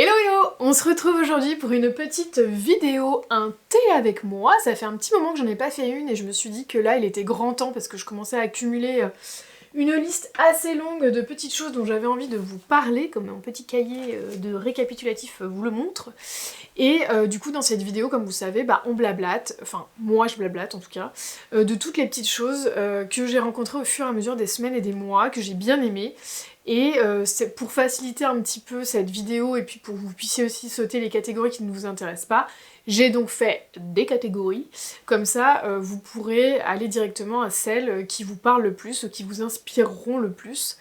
Hello hello! On se retrouve aujourd'hui pour une petite vidéo, un thé avec moi. Ça fait un petit moment que j'en ai pas fait une et je me suis dit que là il était grand temps parce que je commençais à accumuler une liste assez longue de petites choses dont j'avais envie de vous parler, comme un petit cahier de récapitulatif vous le montre. Et du coup dans cette vidéo, comme vous savez, on blablate, enfin moi je blablate en tout cas, de toutes les petites choses que j'ai rencontrées au fur et à mesure des semaines et des mois, que j'ai bien aimées. Et c'est pour faciliter un petit peu cette vidéo et puis pour que vous puissiez aussi sauter les catégories qui ne vous intéressent pas, j'ai donc fait des catégories, comme ça vous pourrez aller directement à celles qui vous parlent le plus, qui vous inspireront le plus.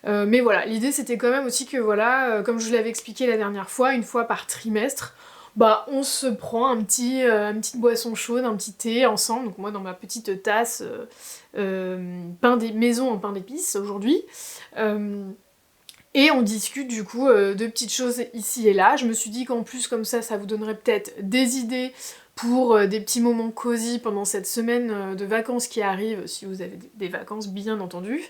Mais voilà, l'idée c'était quand même aussi que voilà, comme je vous l'avais expliqué la dernière fois, une fois par trimestre, on se prend une petite boisson chaude, un petit thé ensemble, donc moi dans ma petite tasse maison en pain d'épices aujourd'hui. Et on discute du coup de petites choses ici et là. Je me suis dit qu'en plus comme ça vous donnerait peut-être des idées pour des petits moments cosy pendant cette semaine de vacances qui arrive, si vous avez des vacances bien entendu.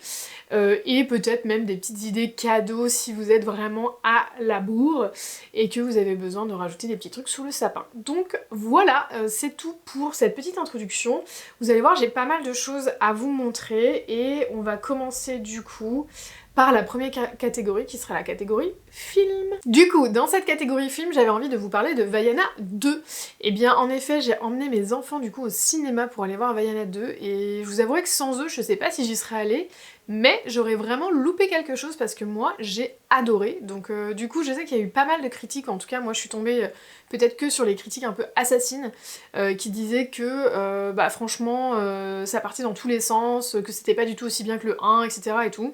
Et peut-être même des petites idées cadeaux si vous êtes vraiment à la bourre et que vous avez besoin de rajouter des petits trucs sous le sapin. Donc voilà, c'est tout pour cette petite introduction. Vous allez voir, j'ai pas mal de choses à vous montrer et on va commencer du coup par la première catégorie qui sera la catégorie film. Du coup, dans cette catégorie film, j'avais envie de vous parler de Vaiana 2. Et bien en effet, j'ai emmené mes enfants du coup au cinéma pour aller voir Vaiana 2 et je vous avouerai que sans eux, je sais pas si j'y serais allée, mais j'aurais vraiment loupé quelque chose parce que moi, j'ai adoré. Donc du coup, je sais qu'il y a eu pas mal de critiques, en tout cas moi je suis tombée peut-être que sur les critiques un peu assassines qui disaient que franchement ça partait dans tous les sens, que c'était pas du tout aussi bien que le 1, etc. et tout.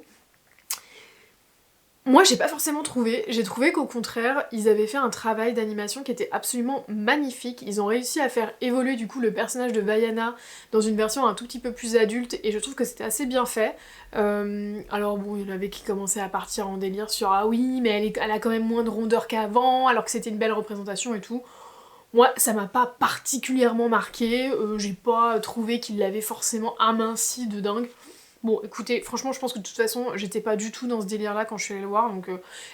Moi j'ai pas forcément trouvé, j'ai trouvé qu'au contraire ils avaient fait un travail d'animation qui était absolument magnifique, ils ont réussi à faire évoluer du coup le personnage de Vaiana dans une version un tout petit peu plus adulte et je trouve que c'était assez bien fait. Alors bon, il y en avait qui commençaient à partir en délire sur ah oui mais elle a quand même moins de rondeur qu'avant alors que c'était une belle représentation et tout. Moi ça m'a pas particulièrement marqué, j'ai pas trouvé qu'il l'avait forcément aminci de dingue. Bon, écoutez, franchement, je pense que de toute façon, j'étais pas du tout dans ce délire-là quand je suis allée le voir, donc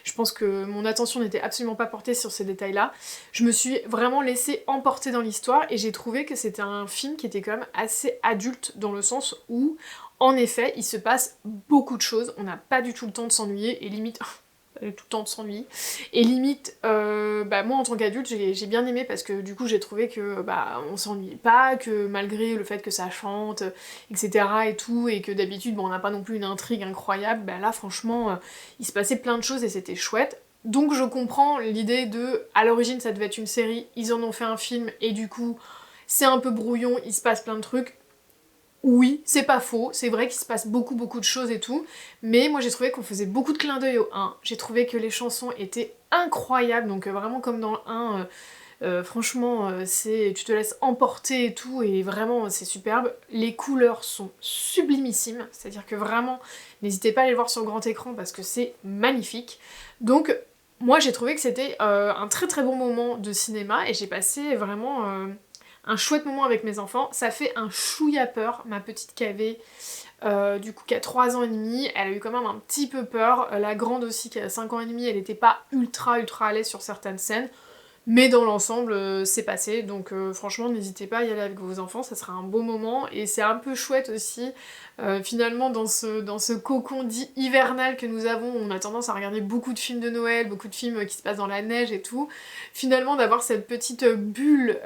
je pense que mon attention n'était absolument pas portée sur ces détails-là. Je me suis vraiment laissée emporter dans l'histoire et j'ai trouvé que c'était un film qui était quand même assez adulte dans le sens où, en effet, il se passe beaucoup de choses, on n'a pas du tout le temps de s'ennuyer et limite... tout le temps de s'ennuyer. Et limite, moi en tant qu'adulte, j'ai bien aimé parce que du coup j'ai trouvé que on s'ennuyait pas, que malgré le fait que ça chante, etc. et tout, et que d'habitude on n'a pas non plus une intrigue incroyable, là franchement il se passait plein de choses et c'était chouette. Donc je comprends l'idée de, à l'origine ça devait être une série, ils en ont fait un film et du coup c'est un peu brouillon, il se passe plein de trucs. Oui, c'est pas faux, c'est vrai qu'il se passe beaucoup de choses et tout, mais moi j'ai trouvé qu'on faisait beaucoup de clins d'œil au 1, j'ai trouvé que les chansons étaient incroyables, donc vraiment comme dans le 1, franchement tu te laisses emporter et tout, et vraiment c'est superbe. Les couleurs sont sublimissimes, c'est-à-dire que vraiment, n'hésitez pas à aller le voir sur grand écran parce que c'est magnifique. Donc moi j'ai trouvé que c'était un très très bon moment de cinéma, et j'ai passé vraiment... un chouette moment avec mes enfants. Ça fait un chouïa peur, ma petite qui avait du coup qui a 3 ans et demi, elle a eu quand même un petit peu peur. La grande aussi qui a 5 ans et demi, elle était pas ultra à l'aise sur certaines scènes. Mais dans l'ensemble, c'est passé, donc franchement n'hésitez pas à y aller avec vos enfants, ça sera un beau moment, et c'est un peu chouette aussi, finalement dans ce cocon dit hivernal que nous avons, on a tendance à regarder beaucoup de films de Noël, beaucoup de films qui se passent dans la neige et tout, finalement d'avoir cette petite bulle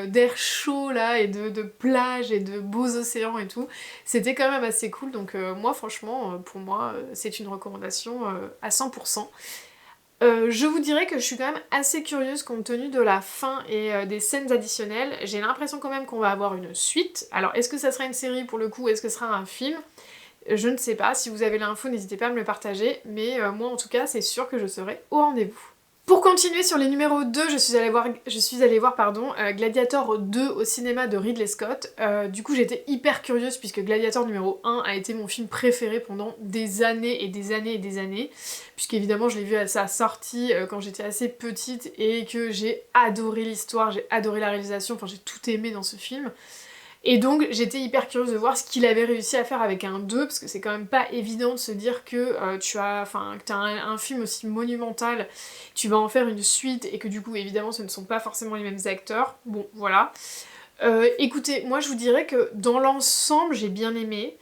d'air chaud là, et de plage, et de beaux océans et tout, c'était quand même assez cool, donc moi franchement, pour moi, c'est une recommandation à 100%. Je vous dirais que je suis quand même assez curieuse compte tenu de la fin et des scènes additionnelles. J'ai l'impression quand même qu'on va avoir une suite. Alors est-ce que ça sera une série pour le coup, est-ce que ce sera un film? Je ne sais pas, si vous avez l'info n'hésitez pas à me le partager, mais moi en tout cas c'est sûr que je serai au rendez-vous. Pour continuer sur les numéros 2, je suis allée voir Gladiator 2 au cinéma de Ridley Scott. Du coup j'étais hyper curieuse puisque Gladiator numéro 1 a été mon film préféré pendant des années et des années et des années. Puisqu'évidemment je l'ai vu à sa sortie quand j'étais assez petite et que j'ai adoré l'histoire, j'ai adoré la réalisation, enfin j'ai tout aimé dans ce film. Et donc j'étais hyper curieuse de voir ce qu'il avait réussi à faire avec un 2, parce que c'est quand même pas évident de se dire que que t'as un film aussi monumental, tu vas en faire une suite, et que du coup évidemment ce ne sont pas forcément les mêmes acteurs. Bon voilà. Écoutez, moi je vous dirais que dans l'ensemble j'ai bien aimé.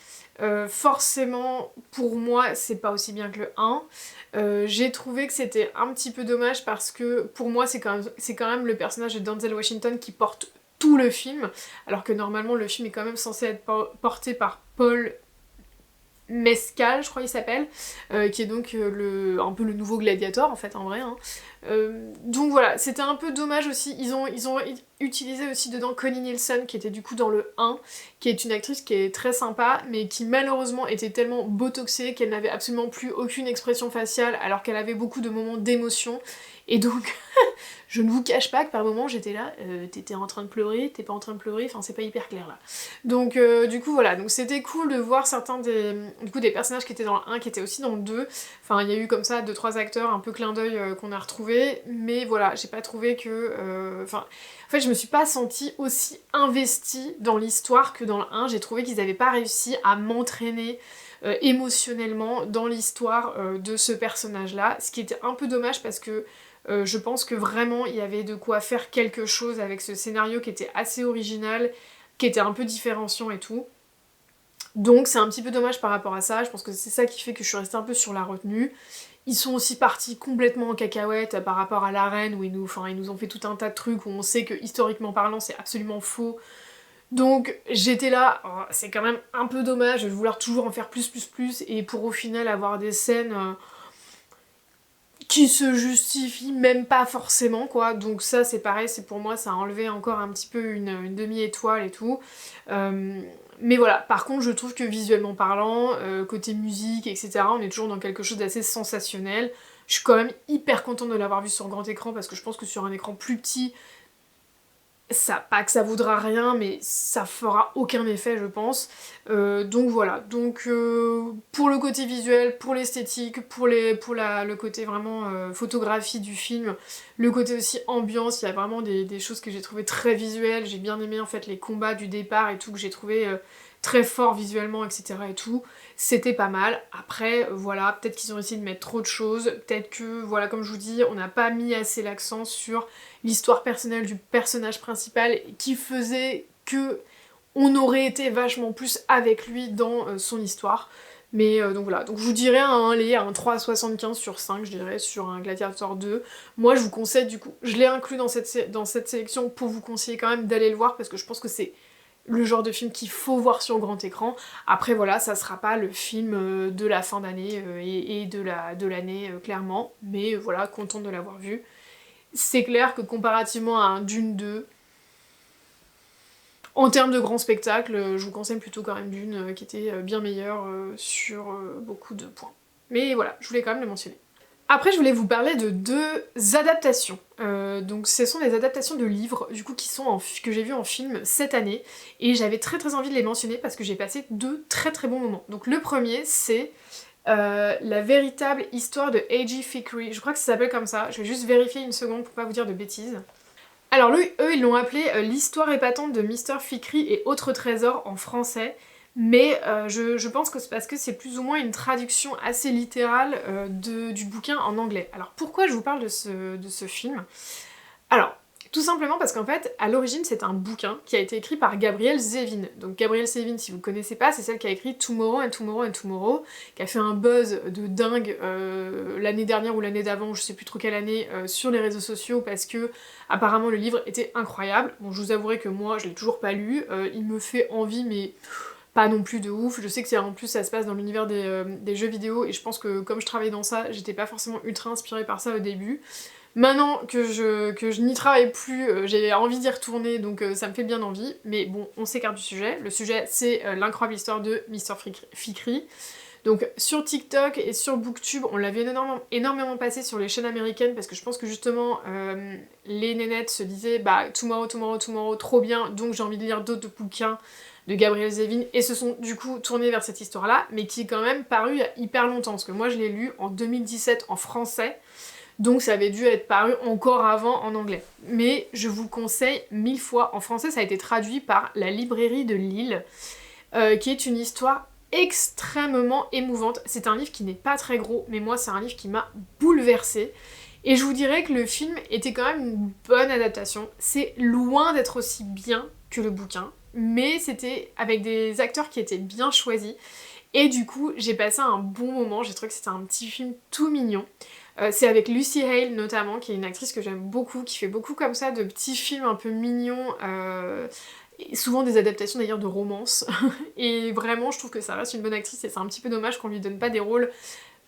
Forcément, pour moi, c'est pas aussi bien que le 1. J'ai trouvé que c'était un petit peu dommage parce que pour moi, c'est quand même le personnage de Denzel Washington qui porte tout le film, alors que normalement le film est quand même censé être porté par Paul Mescal, je crois qu'il s'appelle, qui est donc un peu le nouveau Gladiator en fait en vrai. Hein. Donc voilà, c'était un peu dommage aussi. Ils ont utilisé aussi dedans Connie Nielsen qui était du coup dans le 1, qui est une actrice qui est très sympa, mais qui malheureusement était tellement botoxée qu'elle n'avait absolument plus aucune expression faciale, alors qu'elle avait beaucoup de moments d'émotion. Et donc, je ne vous cache pas que par moments j'étais là, t'étais en train de pleurer, t'es pas en train de pleurer, enfin c'est pas hyper clair là. Donc du coup voilà, donc c'était cool de voir certains des personnages qui étaient dans le 1, qui étaient aussi dans le 2. Enfin il y a eu comme ça 2-3 acteurs un peu clin d'œil qu'on a retrouvés, mais voilà, j'ai pas trouvé que... en fait je me suis pas sentie aussi investie dans l'histoire que dans le 1, j'ai trouvé qu'ils avaient pas réussi à m'entraîner émotionnellement dans l'histoire de ce personnage-là, ce qui était un peu dommage parce que je pense que vraiment il y avait de quoi faire quelque chose avec ce scénario qui était assez original, qui était un peu différenciant et tout. Donc c'est un petit peu dommage par rapport à ça, je pense que c'est ça qui fait que je suis restée un peu sur la retenue. Ils sont aussi partis complètement en cacahuète par rapport à l'arène où ils nous ont fait tout un tas de trucs où on sait que historiquement parlant c'est absolument faux. Donc j'étais là, oh, c'est quand même un peu dommage de vouloir toujours en faire plus et pour au final avoir des scènes qui se justifient même pas forcément quoi, donc ça c'est pareil, c'est pour moi ça a enlevé encore un petit peu une demi-étoile et tout. Mais voilà, par contre je trouve que visuellement parlant, côté musique etc, on est toujours dans quelque chose d'assez sensationnel. Je suis quand même hyper contente de l'avoir vu sur grand écran parce que je pense que sur un écran plus petit, ça, pas que ça vaudra rien, mais ça fera aucun effet, je pense. Donc voilà, donc pour le côté visuel, pour l'esthétique, le côté vraiment photographie du film, le côté aussi ambiance, il y a vraiment des choses que j'ai trouvées très visuelles, j'ai bien aimé en fait les combats du départ et tout, que j'ai trouvé très forts visuellement, etc. et tout, c'était pas mal. Après, voilà, peut-être qu'ils ont essayé de mettre trop de choses, peut-être que, voilà, comme je vous dis, on n'a pas mis assez l'accent sur l'histoire personnelle du personnage principal qui faisait que on aurait été vachement plus avec lui dans son histoire. Mais donc voilà, donc je vous dirais un 3,75 sur 5, je dirais, sur un Gladiator 2. Moi je vous conseille du coup, je l'ai inclus dans cette sélection pour vous conseiller quand même d'aller le voir parce que je pense que c'est le genre de film qu'il faut voir sur grand écran. Après voilà, ça sera pas le film de la fin d'année et de l'année clairement, mais voilà, contente de l'avoir vu. C'est clair que comparativement à un Dune 2, en termes de grand spectacle, je vous conseille plutôt quand même Dune qui était bien meilleur sur beaucoup de points. Mais voilà, je voulais quand même le mentionner. Après, je voulais vous parler de 2 adaptations. Donc ce sont des adaptations de livres, du coup, que j'ai vus en film cette année, et j'avais très envie de les mentionner parce que j'ai passé 2 très bons moments. Donc le premier, c'est la véritable histoire de A.G. Fikry. Je crois que ça s'appelle comme ça, je vais juste vérifier une seconde pour pas vous dire de bêtises. Alors eux, ils l'ont appelé l'histoire épatante de Mr. Fikry et autres trésors en français, mais je pense que c'est parce que c'est plus ou moins une traduction assez littérale du bouquin en anglais. Alors pourquoi je vous parle de ce film? Alors, tout simplement parce qu'en fait, à l'origine, c'est un bouquin qui a été écrit par Gabrielle Zevin. Donc Gabrielle Zevin, si vous ne connaissez pas, c'est celle qui a écrit Tomorrow and Tomorrow and Tomorrow, qui a fait un buzz de dingue l'année dernière ou l'année d'avant, je sais plus trop quelle année, sur les réseaux sociaux, parce que apparemment le livre était incroyable. Bon, je vous avouerai que moi, je l'ai toujours pas lu, il me fait envie, mais pas non plus de ouf. Je sais que en plus ça se passe dans l'univers des jeux vidéo, et je pense que comme je travaille dans ça, j'étais pas forcément ultra inspirée par ça au début. Maintenant que je n'y travaille plus, j'ai envie d'y retourner, donc ça me fait bien envie. Mais bon, on s'écarte du sujet. Le sujet, c'est l'incroyable histoire de Mr. Fikry. Donc sur TikTok et sur Booktube, on l'avait énormément passé sur les chaînes américaines parce que je pense que justement les nénettes se disaient bah Tomorrow, Tomorrow, Tomorrow, trop bien, donc j'ai envie de lire d'autres bouquins de Gabrielle Zevin, et se sont du coup tournés vers cette histoire-là, mais qui est quand même parue il y a hyper longtemps, parce que moi je l'ai lu en 2017 en français. donc ça avait dû être paru encore avant en anglais. Mais je vous le conseille 1000 fois. En français, ça a été traduit par La Librairie de Lille, qui est une histoire extrêmement émouvante. C'est un livre qui n'est pas très gros, mais moi c'est un livre qui m'a bouleversée. Et je vous dirais que le film était quand même une bonne adaptation. C'est loin d'être aussi bien que le bouquin, mais c'était avec des acteurs qui étaient bien choisis. Et du coup, j'ai passé un bon moment, j'ai trouvé que c'était un petit film tout mignon. C'est avec Lucy Hale notamment, qui est une actrice que j'aime beaucoup, qui fait beaucoup comme ça de petits films un peu mignons, et souvent des adaptations d'ailleurs de romances. Et vraiment, je trouve que ça reste une bonne actrice et c'est un petit peu dommage qu'on lui donne pas des rôles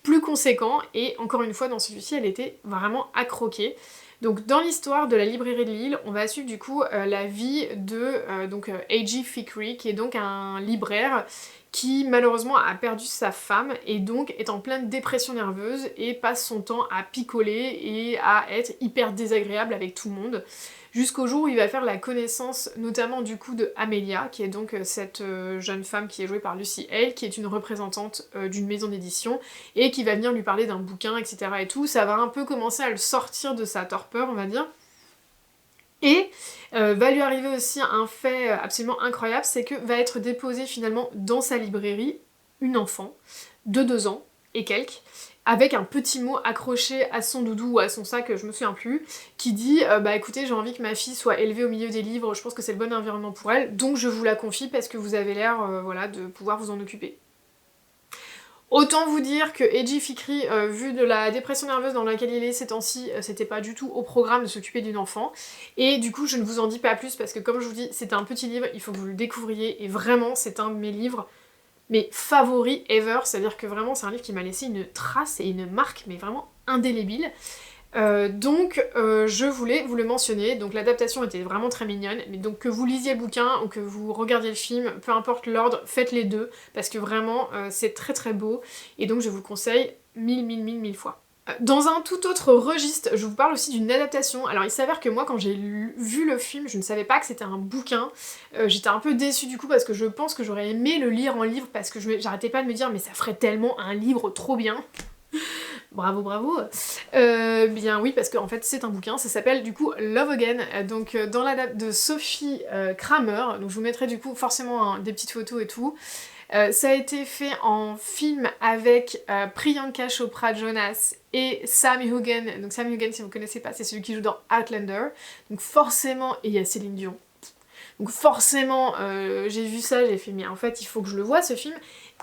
plus conséquents. Et encore une fois, dans celui-ci, elle était vraiment à croquer. Donc dans l'histoire de la librairie de Lille, on va suivre du coup la vie de A.G. Fikry, qui est donc un libraire qui malheureusement a perdu sa femme et donc est en pleine dépression nerveuse et passe son temps à picoler et à être hyper désagréable avec tout le monde. Jusqu'au jour où il va faire la connaissance notamment du coup de Amelia, qui est donc cette jeune femme qui est jouée par Lucy Hale, qui est une représentante d'une maison d'édition, et qui va venir lui parler d'un bouquin, etc. et tout. Ça va un peu commencer à le sortir de sa torpeur, on va dire. Et va lui arriver aussi un fait absolument incroyable, c'est que va être déposée finalement dans sa librairie une enfant de 2 ans et quelques, avec un petit mot accroché à son doudou ou à son sac, je me souviens plus, qui dit bah écoutez, j'ai envie que ma fille soit élevée au milieu des livres, je pense que c'est le bon environnement pour elle, donc je vous la confie parce que vous avez l'air voilà, de pouvoir vous en occuper. Autant vous dire que A.G. Fikry, vu de la dépression nerveuse dans laquelle il est ces temps-ci, c'était pas du tout au programme de s'occuper d'une enfant. Et du coup, je ne vous en dis pas plus parce que comme je vous dis, c'est un petit livre, il faut que vous le découvriez. Et vraiment, c'est un de mes livres, mes favoris ever. C'est-à-dire que vraiment, c'est un livre qui m'a laissé une trace et une marque, mais vraiment indélébile. Je voulais vous le mentionner, donc l'adaptation était vraiment très mignonne, mais donc que vous lisiez le bouquin ou que vous regardiez le film, peu importe l'ordre, faites les deux, parce que vraiment c'est très très beau, et donc je vous le conseille 1000 fois. Dans un tout autre registre, je vous parle aussi d'une adaptation. Alors il s'avère que moi quand j'ai vu le film, je ne savais pas que c'était un bouquin. J'étais un peu déçue du coup parce que je pense que j'aurais aimé le lire en livre parce que j'arrêtais pas de me dire mais ça ferait tellement un livre trop bien. Bravo, bravo. Bien oui, parce qu'en fait c'est un bouquin, ça s'appelle du coup Love Again, donc dans l'adaptation de Sophie Kramer, donc je vous mettrai du coup forcément des petites photos et tout. Ça a été fait en film avec Priyanka Chopra Jonas et Sam Heughan. Donc Sam Heughan, si vous connaissez pas, c'est celui qui joue dans Outlander. Donc forcément, et il y a Céline Dion. Donc forcément, j'ai vu ça, j'ai fait mais en fait il faut que je le voie ce film.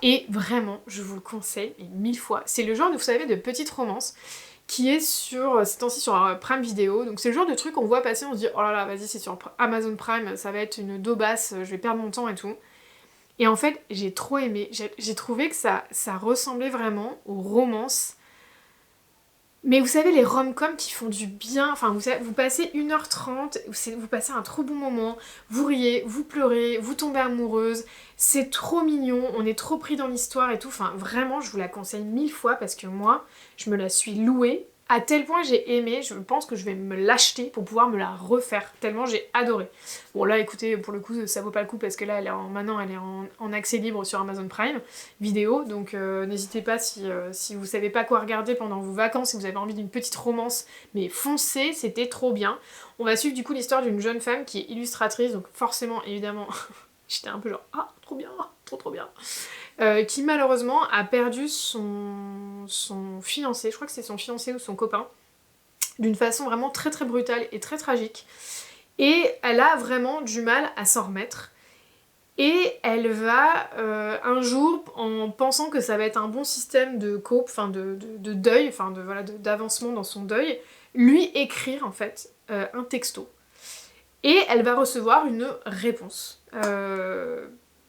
Et vraiment, je vous le conseille 1000 fois. C'est le genre, vous savez, de petite romance qui est sur, ces temps-ci sur Prime Video. Donc c'est le genre de truc qu'on voit passer, on se dit oh là là, vas-y, c'est sur Amazon Prime, ça va être une daubasse, je vais perdre mon temps et tout. Et en fait, j'ai trop aimé. J'ai trouvé que ça ressemblait vraiment aux romances. Mais vous savez, les rom-coms qui font du bien, enfin vous passez 1h30, vous passez un trop bon moment, vous riez, vous pleurez, vous tombez amoureuse, c'est trop mignon, on est trop pris dans l'histoire et tout, enfin vraiment je vous la conseille 1000 fois parce que moi, je me la suis louée, à tel point j'ai aimé, je pense que je vais me l'acheter pour pouvoir me la refaire, tellement j'ai adoré. Bon là écoutez, pour le coup ça vaut pas le coup parce que là maintenant elle est en accès libre sur Amazon Prime Vidéo, donc n'hésitez pas si vous savez pas quoi regarder pendant vos vacances, si vous avez envie d'une petite romance, mais foncez, c'était trop bien. On va suivre du coup l'histoire d'une jeune femme qui est illustratrice, donc forcément évidemment j'étais un peu genre ah trop bien, trop bien. Qui malheureusement a perdu son fiancé, je crois que c'est son fiancé ou son copain, d'une façon vraiment très très brutale et très tragique. Et elle a vraiment du mal à s'en remettre. Et elle va un jour, en pensant que ça va être un bon système de cope, enfin de deuil, enfin d'avancement dans son deuil, lui écrire en fait un texto. Et elle va recevoir une réponse.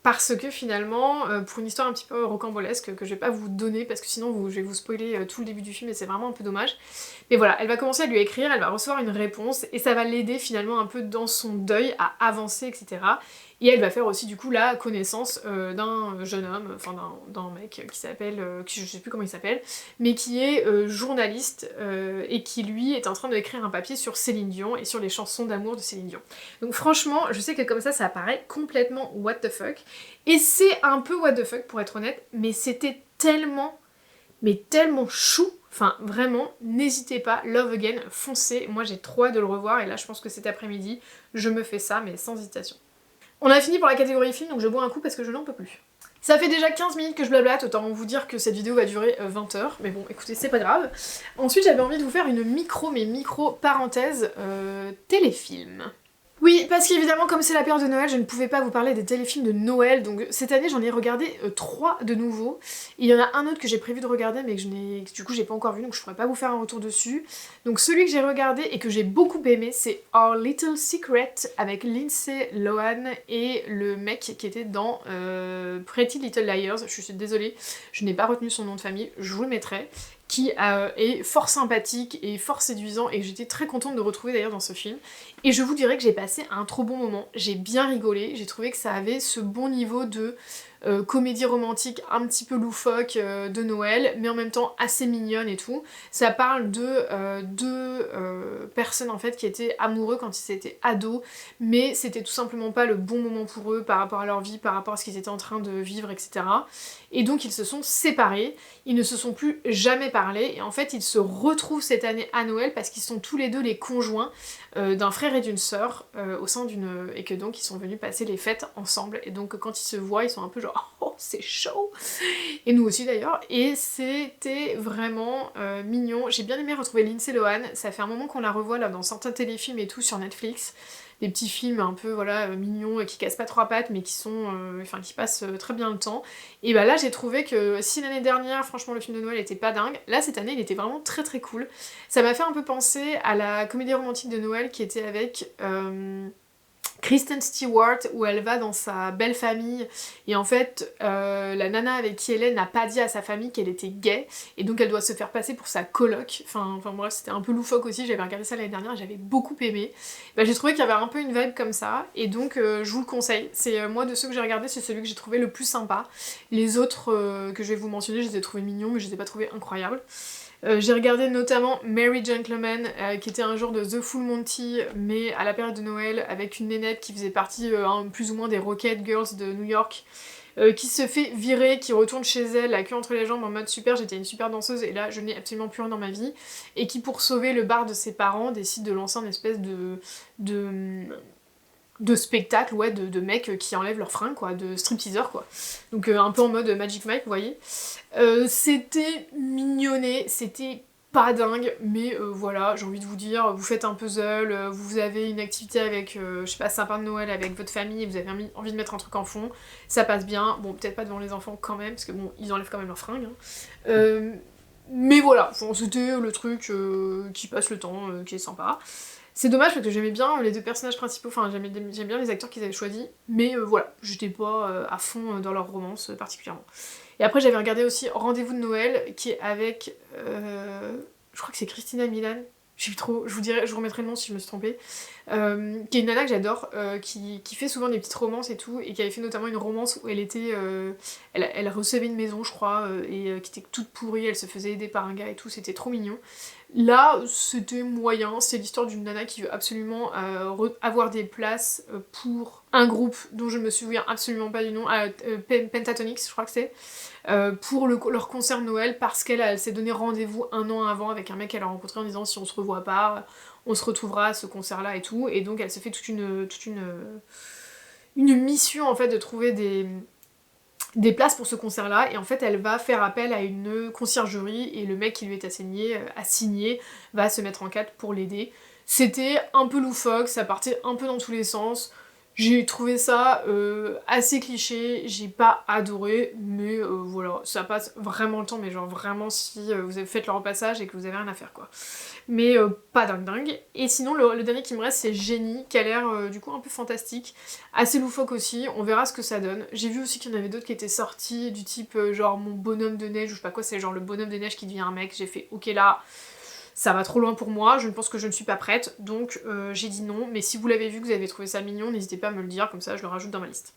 Parce que finalement, pour une histoire un petit peu rocambolesque que je vais pas vous donner parce que sinon je vais vous spoiler tout le début du film et c'est vraiment un peu dommage. Mais voilà, elle va commencer à lui écrire, elle va recevoir une réponse et ça va l'aider finalement un peu dans son deuil à avancer, etc. Et elle va faire aussi du coup la connaissance d'un jeune homme, enfin d'un mec qui s'appelle, je sais plus comment il s'appelle, mais qui est journaliste et qui lui est en train d'écrire un papier sur Céline Dion et sur les chansons d'amour de Céline Dion. Donc franchement, je sais que comme ça paraît complètement what the fuck, et c'est un peu what the fuck pour être honnête, mais c'était tellement chou. Enfin vraiment, n'hésitez pas, Love Again, foncez, moi j'ai trop hâte de le revoir et là je pense que cet après-midi, je me fais ça mais sans hésitation. On a fini pour la catégorie film, donc je bois un coup parce que je n'en peux plus. Ça fait déjà 15 minutes que je blablate, autant vous dire que cette vidéo va durer 20 heures, mais bon écoutez c'est pas grave. Ensuite j'avais envie de vous faire une micro parenthèse téléfilm. Oui, parce qu'évidemment, comme c'est la période de Noël, je ne pouvais pas vous parler des téléfilms de Noël, donc cette année j'en ai regardé 3 de nouveau. Il y en a un autre que j'ai prévu de regarder, mais que du coup j'ai pas encore vu, donc je pourrais pas vous faire un retour dessus. Donc celui que j'ai regardé et que j'ai beaucoup aimé, c'est Our Little Secret, avec Lindsay Lohan et le mec qui était dans Pretty Little Liars. Je suis désolée, je n'ai pas retenu son nom de famille, je vous le mettrai. Qui est fort sympathique et fort séduisant et que j'étais très contente de retrouver d'ailleurs dans ce film. Et je vous dirais que j'ai passé un trop bon moment, j'ai bien rigolé, j'ai trouvé que ça avait ce bon niveau de comédie romantique un petit peu loufoque de Noël, mais en même temps assez mignonne et tout. Ça parle de deux personnes en fait qui étaient amoureux quand ils étaient ados, mais c'était tout simplement pas le bon moment pour eux par rapport à leur vie, par rapport à ce qu'ils étaient en train de vivre, etc. Et donc ils se sont séparés, ils ne se sont plus jamais parlé, et en fait ils se retrouvent cette année à Noël parce qu'ils sont tous les deux les conjoints d'un frère et d'une sœur au sein d'une... et que donc ils sont venus passer les fêtes ensemble, et donc quand ils se voient ils sont un peu genre oh c'est chaud, et nous aussi d'ailleurs, et c'était vraiment mignon. J'ai bien aimé retrouver Lindsay Lohan, ça fait un moment qu'on la revoit là dans certains téléfilms et tout sur Netflix, des petits films un peu voilà mignons qui cassent pas trois pattes mais qui sont enfin qui passent très bien le temps. Et bah là j'ai trouvé que si l'année dernière franchement le film de Noël était pas dingue, là cette année il était vraiment très très cool. Ça m'a fait un peu penser à la comédie romantique de Noël qui était avec Kristen Stewart, où elle va dans sa belle famille et en fait la nana avec qui elle est n'a pas dit à sa famille qu'elle était gay et donc elle doit se faire passer pour sa coloc. Enfin bref, c'était un peu loufoque aussi, j'avais regardé ça l'année dernière et j'avais beaucoup aimé. Bah, j'ai trouvé qu'il y avait un peu une vibe comme ça et donc je vous le conseille. C'est moi de ceux que j'ai regardé, c'est celui que j'ai trouvé le plus sympa. Les autres que je vais vous mentionner, je les ai trouvés mignons mais je les ai pas trouvés incroyables. J'ai regardé notamment Merry Gentlemen, qui était un genre de The Full Monty, mais à la période de Noël, avec une nénette qui faisait partie plus ou moins des Rocket Girls de New York, qui se fait virer, qui retourne chez elle, la queue entre les jambes en mode super, j'étais une super danseuse et là je n'ai absolument plus rien dans ma vie, et qui pour sauver le bar de ses parents décide de lancer une espèce de spectacle, ouais, de mecs qui enlèvent leurs fringues, quoi, de stripteaseurs, quoi. Donc un peu en mode Magic Mike, vous voyez. C'était mignonné, c'était pas dingue, mais voilà, j'ai envie de vous dire, vous faites un puzzle, vous avez une activité avec, je sais pas, sapin de Noël avec votre famille, et vous avez envie de mettre un truc en fond, ça passe bien, bon, peut-être pas devant les enfants quand même, parce que bon, ils enlèvent quand même leurs fringues, hein. Mais voilà, enfin, c'était le truc qui passe le temps, qui est sympa. C'est dommage parce que j'aimais bien les deux personnages principaux, enfin j'aimais bien les acteurs qu'ils avaient choisis, mais voilà, j'étais pas à fond dans leur romance particulièrement. Et après j'avais regardé aussi Rendez-vous de Noël, qui est avec, je crois que c'est Christina Milian, je sais plus trop, je vous remettrai le nom si je me suis trompée, qui est une nana que j'adore, qui fait souvent des petites romances et tout, et qui avait fait notamment une romance où elle était, elle recevait une maison je crois, et qui était toute pourrie, elle se faisait aider par un gars et tout, c'était trop mignon. Là, c'était moyen, c'est l'histoire d'une nana qui veut absolument avoir des places pour un groupe dont je me souviens absolument pas du nom, Pentatonix je crois que c'est, pour leur concert de Noël parce qu'elle s'est donné rendez-vous un an avant avec un mec qu'elle a rencontré en disant si on se revoit pas, on se retrouvera à ce concert là et tout, et donc elle se fait toute une mission en fait de trouver des places pour ce concert-là, et en fait elle va faire appel à une conciergerie et le mec qui lui est assigné va se mettre en quête pour l'aider. C'était un peu loufoque, ça partait un peu dans tous les sens. J'ai trouvé ça assez cliché, j'ai pas adoré, mais voilà, ça passe vraiment le temps, mais genre vraiment si vous avez fait le repassage et que vous avez rien à faire quoi. Mais pas dingue dingue. Et sinon le dernier qui me reste c'est Génie, qui a l'air du coup un peu fantastique, assez loufoque aussi, on verra ce que ça donne. J'ai vu aussi qu'il y en avait d'autres qui étaient sortis, du type genre mon bonhomme de neige ou je sais pas quoi, c'est genre le bonhomme de neige qui devient un mec, j'ai fait ok là... Ça va trop loin pour moi, je ne pense que je ne suis pas prête, donc j'ai dit non, mais si vous l'avez vu, que vous avez trouvé ça mignon, n'hésitez pas à me le dire, comme ça je le rajoute dans ma liste.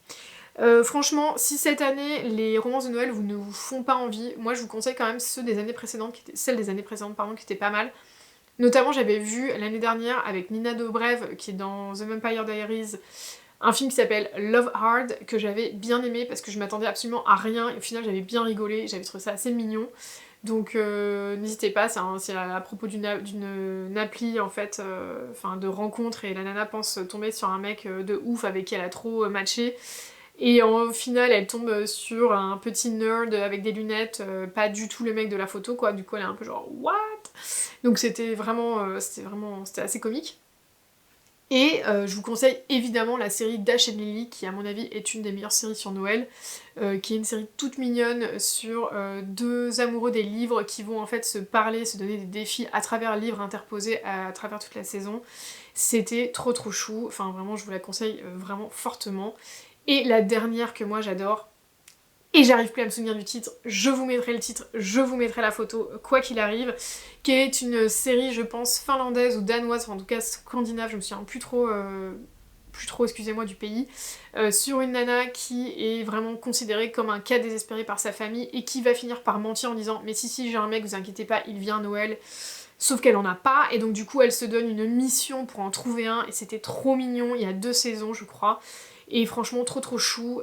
Franchement, si cette année, les romances de Noël ne vous font pas envie, moi je vous conseille quand même celles des années précédentes, qui étaient pas mal. Notamment, j'avais vu l'année dernière avec Nina Dobrev, qui est dans The Vampire Diaries, un film qui s'appelle Love Hard, que j'avais bien aimé parce que je m'attendais absolument à rien, et au final j'avais bien rigolé, j'avais trouvé ça assez mignon. Donc n'hésitez pas, c'est à propos d'une appli en fait, enfin de rencontre, et la nana pense tomber sur un mec de ouf avec qui elle a trop matché. Et au final, elle tombe sur un petit nerd avec des lunettes, pas du tout le mec de la photo, quoi. Du coup, elle est un peu genre what? Donc c'était assez comique. Et je vous conseille évidemment la série Dash and Lily, qui à mon avis est une des meilleures séries sur Noël, qui est une série toute mignonne sur deux amoureux des livres qui vont en fait se parler, se donner des défis à travers livres interposés à travers toute la saison. C'était trop trop chou, enfin vraiment je vous la conseille vraiment fortement. Et la dernière que moi j'adore, et j'arrive plus à me souvenir du titre, je vous mettrai le titre, je vous mettrai la photo, quoi qu'il arrive, qui est une série, je pense, finlandaise ou danoise, enfin en tout cas scandinave, je me souviens plus trop, excusez-moi, du pays, sur une nana qui est vraiment considérée comme un cas désespéré par sa famille et qui va finir par mentir en disant mais si j'ai un mec, vous inquiétez pas, il vient à Noël. Sauf qu'elle en a pas, et donc du coup elle se donne une mission pour en trouver un, et c'était trop mignon, il y a 2 saisons je crois. Et franchement trop trop chou,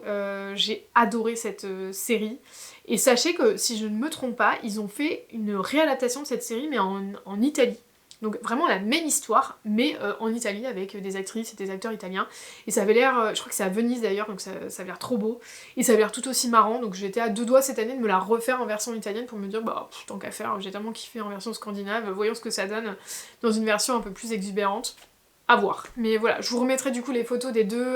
j'ai adoré cette série. Et sachez que si je ne me trompe pas, ils ont fait une réadaptation de cette série mais en Italie. Donc vraiment la même histoire, mais en Italie avec des actrices et des acteurs italiens. Et ça avait l'air, je crois que c'est à Venise d'ailleurs, donc ça avait l'air trop beau. Et ça avait l'air tout aussi marrant, donc j'étais à 2 doigts cette année de me la refaire en version italienne pour me dire bah tant qu'à faire, j'ai tellement kiffé en version scandinave, voyons ce que ça donne dans une version un peu plus exubérante. À voir. Mais voilà, je vous remettrai du coup les photos des deux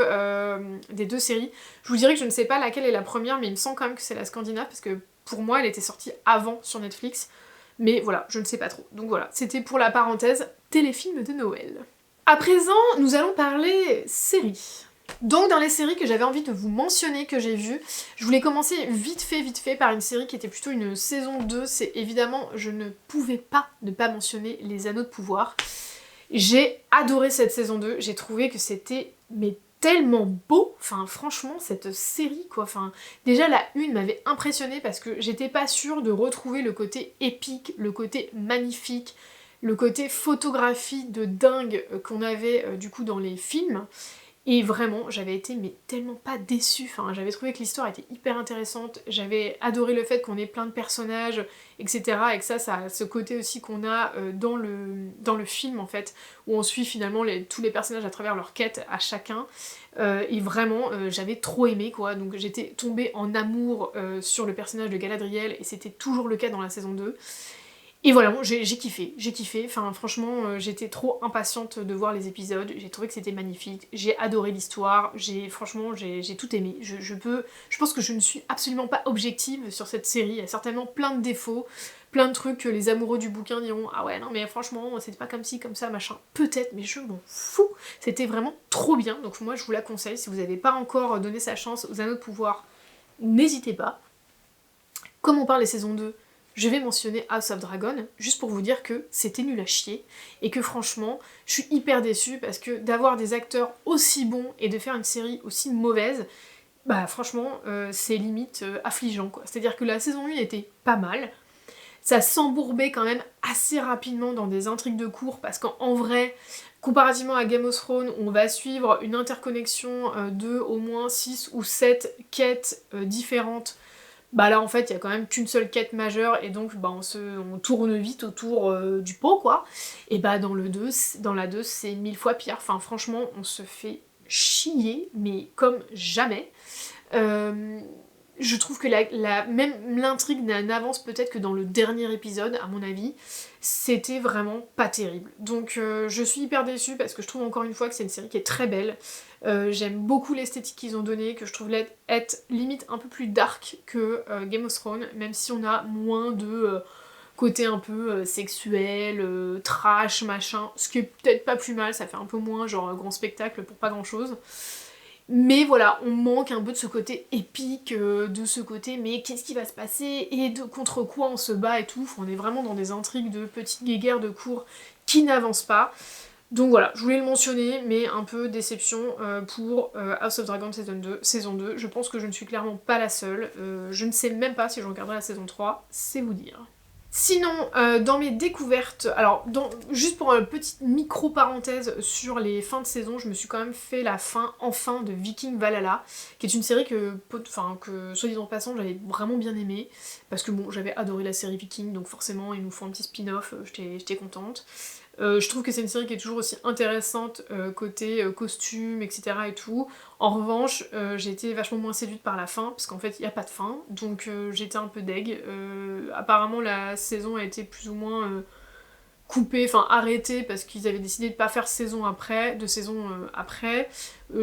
séries. Je vous dirai que je ne sais pas laquelle est la première, mais il me semble quand même que c'est la Scandinave, parce que pour moi elle était sortie avant sur Netflix. Mais voilà, je ne sais pas trop. Donc voilà, c'était pour la parenthèse téléfilm de Noël. À présent, nous allons parler séries. Donc dans les séries que j'avais envie de vous mentionner, que j'ai vues, je voulais commencer vite fait par une série qui était plutôt une saison 2, c'est évidemment, je ne pouvais pas ne pas mentionner Les Anneaux de Pouvoir. J'ai adoré cette saison 2, j'ai trouvé que c'était mais tellement beau, enfin franchement cette série quoi, enfin déjà la 1 m'avait impressionnée parce que j'étais pas sûre de retrouver le côté épique, le côté magnifique, le côté photographie de dingue qu'on avait du coup dans les films. Et vraiment, j'avais été mais tellement pas déçue, enfin, j'avais trouvé que l'histoire était hyper intéressante, j'avais adoré le fait qu'on ait plein de personnages, etc. Et que ça a ce côté aussi qu'on a dans le film en fait, où on suit finalement tous les personnages à travers leur quête à chacun. Et vraiment, j'avais trop aimé quoi, donc j'étais tombée en amour sur le personnage de Galadriel, et c'était toujours le cas dans la saison 2. Et voilà, bon, j'ai kiffé, enfin franchement j'étais trop impatiente de voir les épisodes, j'ai trouvé que c'était magnifique, j'ai adoré l'histoire, franchement j'ai tout aimé. Je pense que je ne suis absolument pas objective sur cette série, il y a certainement plein de défauts, plein de trucs que les amoureux du bouquin diront ah ouais non mais franchement c'était pas comme ci, comme ça, machin, peut-être, mais je m'en fous, c'était vraiment trop bien, donc moi je vous la conseille, si vous n'avez pas encore donné sa chance aux Anneaux de Pouvoir, n'hésitez pas. Comme on parle des saisons 2, je vais mentionner House of Dragon, juste pour vous dire que c'était nul à chier, et que franchement, je suis hyper déçue parce que d'avoir des acteurs aussi bons et de faire une série aussi mauvaise, bah franchement, c'est limite affligeant quoi. C'est-à-dire que la saison 1 était pas mal, ça s'embourbait quand même assez rapidement dans des intrigues de cours, parce qu'en vrai, comparativement à Game of Thrones, on va suivre une interconnexion de au moins 6 ou 7 quêtes différentes. Bah là en fait il y a quand même qu'une seule quête majeure, et donc bah, on tourne vite autour du pot quoi. Et bah dans la 2 c'est 1000 fois pire, enfin franchement on se fait chier mais comme jamais. Je trouve que même l'intrigue n'avance peut-être que dans le dernier épisode, à mon avis, c'était vraiment pas terrible. Donc je suis hyper déçue parce que je trouve encore une fois que c'est une série qui est très belle. J'aime beaucoup l'esthétique qu'ils ont donnée, que je trouve être limite un peu plus dark que Game of Thrones, même si on a moins de côté un peu sexuel, trash, machin, ce qui est peut-être pas plus mal, ça fait un peu moins genre grand spectacle pour pas grand chose. Mais voilà, on manque un peu de ce côté épique, de ce côté mais qu'est-ce qui va se passer et contre quoi on se bat et tout. On est vraiment dans des intrigues de petites guéguerres de cours qui n'avancent pas. Donc voilà, je voulais le mentionner, mais un peu déception pour House of Dragon saison 2. Je pense que je ne suis clairement pas la seule. Je ne sais même pas si je regarderai la saison 3, c'est vous dire. Sinon, dans mes découvertes, alors juste pour une petite micro-parenthèse sur les fins de saison, je me suis quand même fait la fin, enfin, de Viking Valhalla, qui est une série que soit dit en passant, j'avais vraiment bien aimé, parce que bon, j'avais adoré la série Viking, donc forcément, ils nous font un petit spin-off, j'étais contente. Je trouve que c'est une série qui est toujours aussi intéressante côté costume, etc. et tout. En revanche, j'ai été vachement moins séduite par la fin, parce qu'en fait, il n'y a pas de fin, donc j'étais un peu deg. Apparemment, la saison a été plus ou moins coupée, enfin arrêtée, parce qu'ils avaient décidé de pas faire de saison après.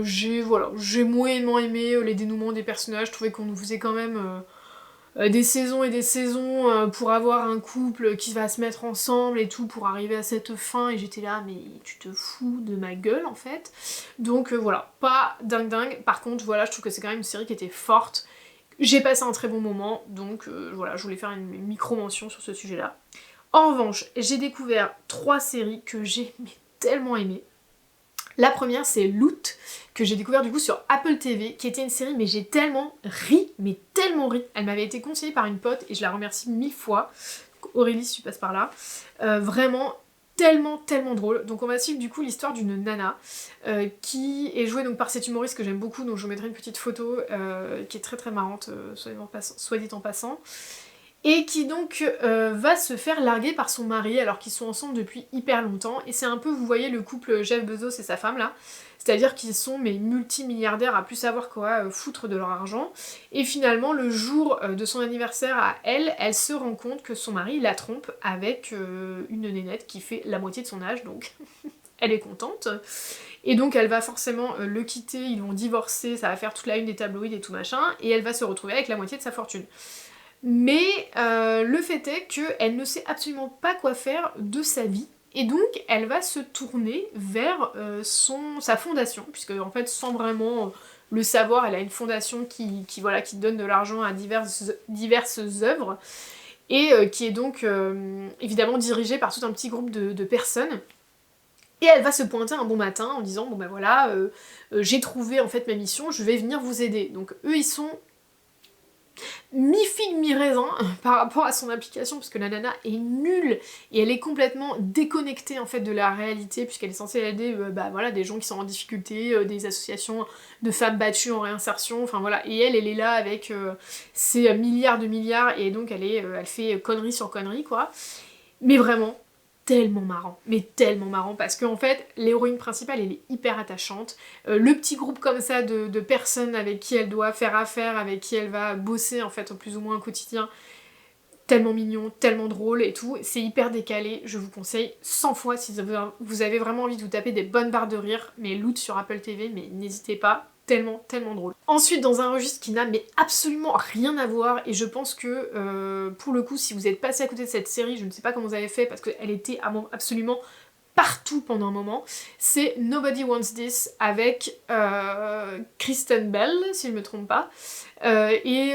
J'ai moyennement aimé les dénouements des personnages, je trouvais qu'on nous faisait quand même des saisons et des saisons pour avoir un couple qui va se mettre ensemble et tout pour arriver à cette fin, et j'étais là mais tu te fous de ma gueule en fait. Donc voilà, pas dingue. Par contre voilà, je trouve que c'est quand même une série qui était forte, j'ai passé un très bon moment, donc voilà, je voulais faire une micro-mention sur ce sujet-là. En revanche, j'ai découvert 3 séries que j'ai tellement aimées. La première, c'est Loot, que j'ai découvert du coup sur Apple TV, qui était une série, mais j'ai tellement ri. Elle m'avait été conseillée par une pote, et je la remercie 1000 fois. Aurélie, si tu passes par là. Vraiment tellement drôle. Donc on va suivre du coup l'histoire d'une nana qui est jouée donc par cette humoriste que j'aime beaucoup, donc je vous mettrai une petite photo qui est très marrante, soit dit en passant. Et qui donc va se faire larguer par son mari alors qu'ils sont ensemble depuis hyper longtemps. Et c'est un peu, vous voyez, le couple Jeff Bezos et sa femme là. C'est-à-dire qu'ils sont mais multimilliardaires à plus savoir quoi foutre de leur argent. Et finalement, le jour de son anniversaire à elle se rend compte que son mari la trompe avec une nénette qui fait la moitié de son âge, donc elle est contente. Et donc elle va forcément le quitter, ils vont divorcer, ça va faire toute la une des tabloïds et tout machin, et elle va se retrouver avec la moitié de sa fortune. Mais le fait est qu'elle ne sait absolument pas quoi faire de sa vie, et donc elle va se tourner vers sa fondation, puisque en fait sans vraiment le savoir, elle a une fondation qui donne de l'argent à diverses œuvres, et qui est donc évidemment dirigée par tout un petit groupe de personnes. Et elle va se pointer un bon matin en disant bon ben voilà, j'ai trouvé en fait ma mission, je vais venir vous aider. Donc eux ils sont mi-figue, mi-raisin par rapport à son application, parce que la nana est nulle et elle est complètement déconnectée en fait de la réalité, puisqu'elle est censée aider des gens qui sont en difficulté, des associations de femmes battues en réinsertion, enfin voilà, et elle est là avec ses milliards de milliards, et donc elle fait connerie sur connerie quoi. Mais vraiment, tellement marrant, parce qu'en fait, l'héroïne principale, elle est hyper attachante. Le petit groupe comme ça de personnes avec qui elle doit faire affaire, avec qui elle va bosser en fait, plus ou moins au quotidien, tellement mignon, tellement drôle et tout, c'est hyper décalé, je vous conseille 100 fois si vous avez vraiment envie de vous taper des bonnes barres de rire, mais Loot sur Apple TV, mais n'hésitez pas, tellement drôle. Ensuite, dans un registre qui n'a mais absolument rien à voir, et je pense que pour le coup, si vous êtes passé à côté de cette série, je ne sais pas comment vous avez fait, parce qu'elle était absolument partout pendant un moment, c'est Nobody Wants This avec Kristen Bell, si je ne me trompe pas, et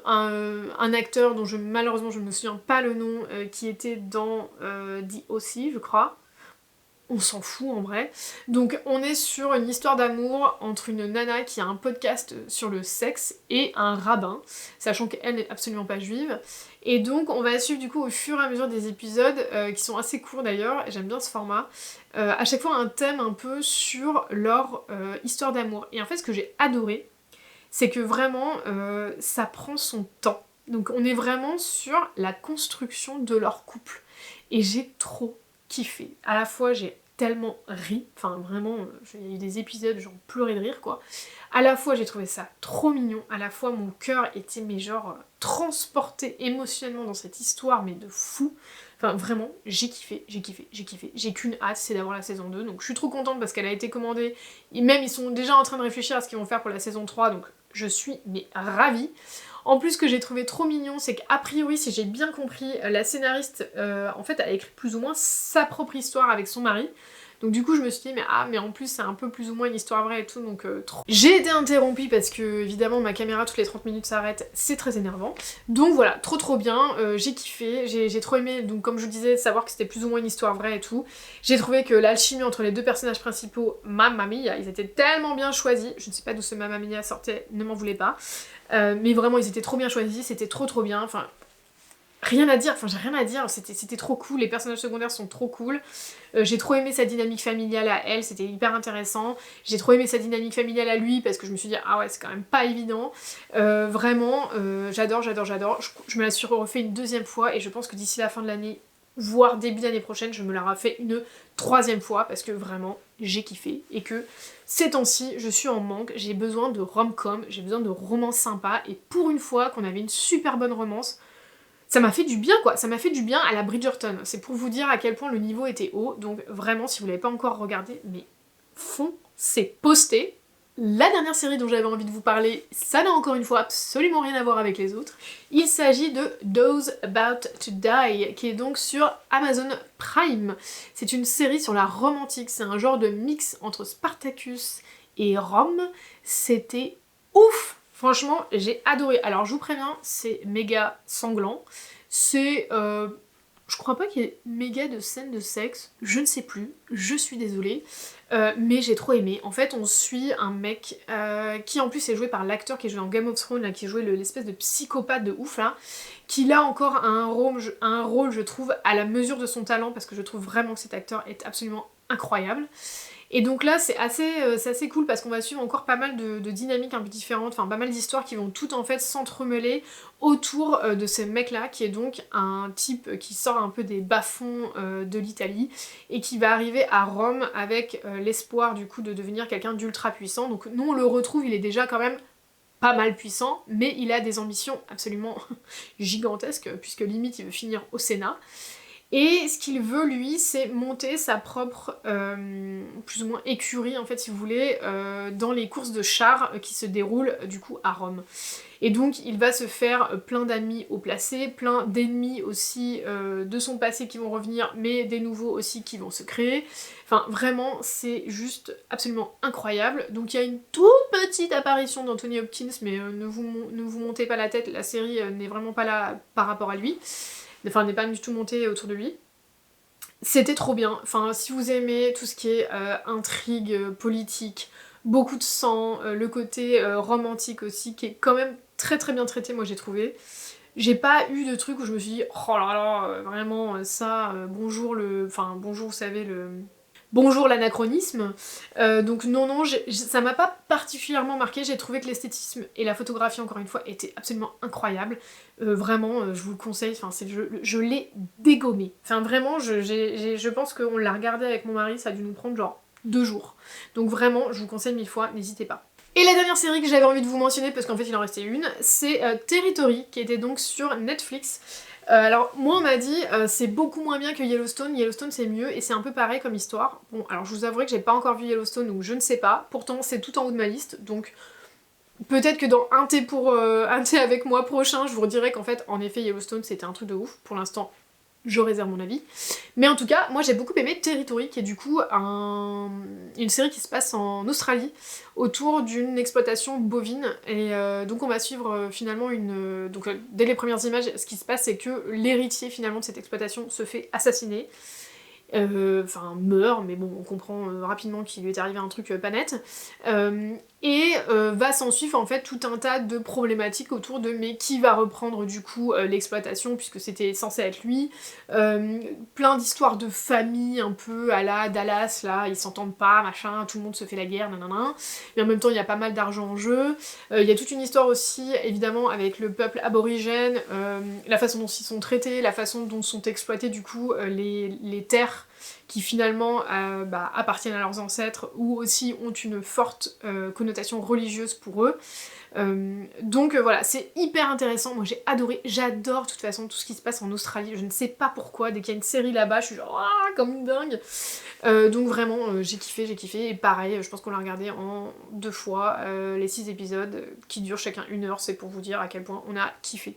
un acteur dont malheureusement je ne me souviens pas le nom, qui était dans The O.C., je crois. On s'en fout en vrai. Donc on est sur une histoire d'amour entre une nana qui a un podcast sur le sexe et un rabbin, sachant qu'elle n'est absolument pas juive. Et donc on va suivre du coup au fur et à mesure des épisodes, qui sont assez courts d'ailleurs, j'aime bien ce format, à chaque fois un thème un peu sur leur histoire d'amour. Et en fait ce que j'ai adoré, c'est que vraiment ça prend son temps. Donc on est vraiment sur la construction de leur couple. Et j'ai trop kiffé. À la fois j'ai tellement ri, enfin vraiment, il y a eu des épisodes j'en pleurais de rire quoi. À la fois j'ai trouvé ça trop mignon, à la fois mon cœur était transporté émotionnellement dans cette histoire, mais de fou. Enfin vraiment, j'ai kiffé. J'ai qu'une hâte, c'est d'avoir la saison 2, donc je suis trop contente parce qu'elle a été commandée, et même ils sont déjà en train de réfléchir à ce qu'ils vont faire pour la saison 3, donc je suis ravie. En plus, ce que j'ai trouvé trop mignon, c'est qu'a priori, si j'ai bien compris, la scénariste, en fait, a écrit plus ou moins sa propre histoire avec son mari. Donc du coup, je me suis dit, mais en plus, c'est un peu plus ou moins une histoire vraie et tout, donc trop. J'ai été interrompue parce que, évidemment, ma caméra, toutes les 30 minutes s'arrête, c'est très énervant. Donc voilà, trop bien, j'ai kiffé, j'ai trop aimé, donc comme je vous disais, savoir que c'était plus ou moins une histoire vraie et tout. J'ai trouvé que l'alchimie entre les deux personnages principaux, Mamma Mia, ils étaient tellement bien choisis. Je ne sais pas d'où ce Mamma Mia sortait, ne m'en voulez pas. Mais vraiment, ils étaient trop bien choisis, c'était trop bien, enfin... Rien à dire, enfin j'ai rien à dire, c'était trop cool, les personnages secondaires sont trop cool. J'ai trop aimé sa dynamique familiale à elle, c'était hyper intéressant. J'ai trop aimé sa dynamique familiale à lui parce que je me suis dit ah ouais c'est quand même pas évident. Vraiment, j'adore. Je me la suis refait une deuxième fois et je pense que d'ici la fin de l'année, voire début d'année prochaine, je me la refais une troisième fois parce que vraiment j'ai kiffé et que ces temps-ci je suis en manque, j'ai besoin de rom-com, j'ai besoin de romance sympa et pour une fois qu'on avait une super bonne romance, ça m'a fait du bien quoi, ça m'a fait du bien à la Bridgerton. C'est pour vous dire à quel point le niveau était haut, donc vraiment si vous l'avez pas encore regardé, mais foncez, postez. La dernière série dont j'avais envie de vous parler, ça n'a encore une fois absolument rien à voir avec les autres. Il s'agit de Those About to Die, qui est donc sur Amazon Prime. C'est une série sur la Rome antique, c'est un genre de mix entre Spartacus et Rome. C'était ouf! Franchement, j'ai adoré. Alors je vous préviens, c'est méga sanglant. C'est... je crois pas qu'il y ait méga de scènes de sexe, je ne sais plus, je suis désolée, mais j'ai trop aimé. En fait, on suit un mec qui en plus est joué par l'acteur qui est joué dans Game of Thrones, là, qui jouait l'espèce de psychopathe de ouf là, qui là encore a un rôle, je trouve, à la mesure de son talent, parce que je trouve vraiment que cet acteur est absolument incroyable. Et donc là c'est assez cool parce qu'on va suivre encore pas mal de dynamiques un peu différentes, enfin pas mal d'histoires qui vont toutes en fait s'entremêler autour de ce mec là qui est donc un type qui sort un peu des bas-fonds de l'Italie et qui va arriver à Rome avec l'espoir du coup de devenir quelqu'un d'ultra puissant. Donc nous on le retrouve, il est déjà quand même pas mal puissant, mais il a des ambitions absolument gigantesques puisque limite il veut finir au Sénat. Et ce qu'il veut lui, c'est monter sa propre, plus ou moins écurie en fait si vous voulez, dans les courses de chars qui se déroulent du coup à Rome. Et donc il va se faire plein d'amis au placé, plein d'ennemis aussi de son passé qui vont revenir, mais des nouveaux aussi qui vont se créer. Enfin vraiment c'est juste absolument incroyable. Donc il y a une toute petite apparition d'Anthony Hopkins, mais ne vous montez pas la tête, la série n'est vraiment pas là par rapport à lui. Enfin, n'est pas du tout monté autour de lui. C'était trop bien. Enfin, si vous aimez tout ce qui est intrigue politique, beaucoup de sang, le côté romantique aussi, qui est quand même très très bien traité, moi j'ai trouvé. J'ai pas eu de truc où je me suis dit, oh là là, vraiment ça, bonjour le... Enfin, bonjour, vous savez, le... Bonjour l'anachronisme. Donc non, ça m'a pas particulièrement marqué, j'ai trouvé que l'esthétisme et la photographie encore une fois étaient absolument incroyables. Vraiment, je vous le conseille, enfin, je l'ai dégommé. Enfin vraiment, je pense qu'on l'a regardé avec mon mari, ça a dû nous prendre genre 2 jours. Donc vraiment, je vous conseille 1000 fois, n'hésitez pas. Et la dernière série que j'avais envie de vous mentionner, parce qu'en fait il en restait une, c'est Territory, qui était donc sur Netflix. Alors moi on m'a dit c'est beaucoup moins bien que Yellowstone c'est mieux et c'est un peu pareil comme histoire. Bon alors je vous avouerai que j'ai pas encore vu Yellowstone donc je ne sais pas, pourtant c'est tout en haut de ma liste donc peut-être que dans un thé avec moi prochain je vous redirai qu'en fait en effet Yellowstone c'était un truc de ouf. Pour l'instant je réserve mon avis. Mais en tout cas, moi j'ai beaucoup aimé Territory, qui est du coup une série qui se passe en Australie, autour d'une exploitation bovine. Et donc on va suivre finalement donc dès les premières images, ce qui se passe c'est que l'héritier finalement de cette exploitation se fait assassiner. Enfin meurt, mais bon on comprend rapidement qu'il lui est arrivé un truc pas net. Et va s'en suivre en fait tout un tas de problématiques autour de mais qui va reprendre du coup l'exploitation puisque c'était censé être lui, plein d'histoires de famille un peu à la Dallas là, ils s'entendent pas, machin, tout le monde se fait la guerre, nanana, mais en même temps il y a pas mal d'argent en jeu, il y a toute une histoire aussi évidemment avec le peuple aborigène, la façon dont ils sont traités, la façon dont sont exploitées du coup les terres qui finalement appartiennent à leurs ancêtres ou aussi ont une forte connotation religieuse pour eux. Donc voilà, c'est hyper intéressant, moi j'ai adoré, j'adore de toute façon tout ce qui se passe en Australie, je ne sais pas pourquoi, dès qu'il y a une série là-bas, je suis genre comme une dingue. Donc vraiment j'ai kiffé, et pareil, je pense qu'on l'a regardé en 2 fois, les 6 épisodes qui durent chacun 1 heure, c'est pour vous dire à quel point on a kiffé.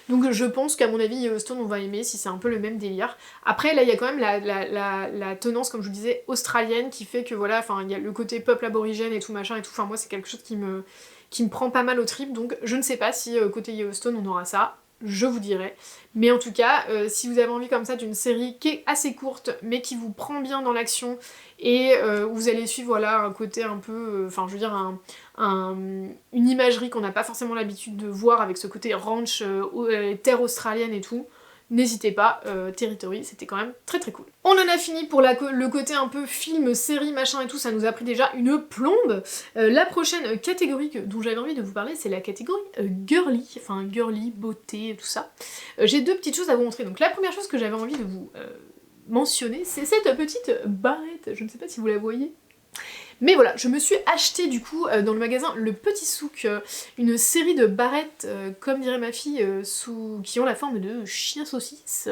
Donc je pense qu'à mon avis Yellowstone on va aimer si c'est un peu le même délire. Après là il y a quand même la tenance, comme je vous disais, australienne qui fait que voilà, enfin il y a le côté peuple aborigène et tout machin et tout, enfin moi c'est quelque chose qui me prend pas mal au trip, donc je ne sais pas si côté Yellowstone on aura ça, je vous dirai. Mais en tout cas, si vous avez envie comme ça d'une série qui est assez courte, mais qui vous prend bien dans l'action, et où vous allez suivre voilà, un côté un peu, enfin je veux dire une imagerie qu'on n'a pas forcément l'habitude de voir avec ce côté ranch, terre australienne et tout, n'hésitez pas, Territory, c'était quand même très très cool. On en a fini pour le côté un peu film, série, machin et tout, ça nous a pris déjà une plombe. La prochaine catégorie dont j'avais envie de vous parler, c'est la catégorie girly, enfin girly, beauté, tout ça. J'ai deux petites choses à vous montrer. Donc la première chose que j'avais envie de vous mentionner, c'est cette petite barrette, je ne sais pas si vous la voyez. Mais voilà, je me suis acheté du coup dans le magasin Le Petit Souk une série de barrettes, comme dirait ma fille, qui ont la forme de chien saucisse.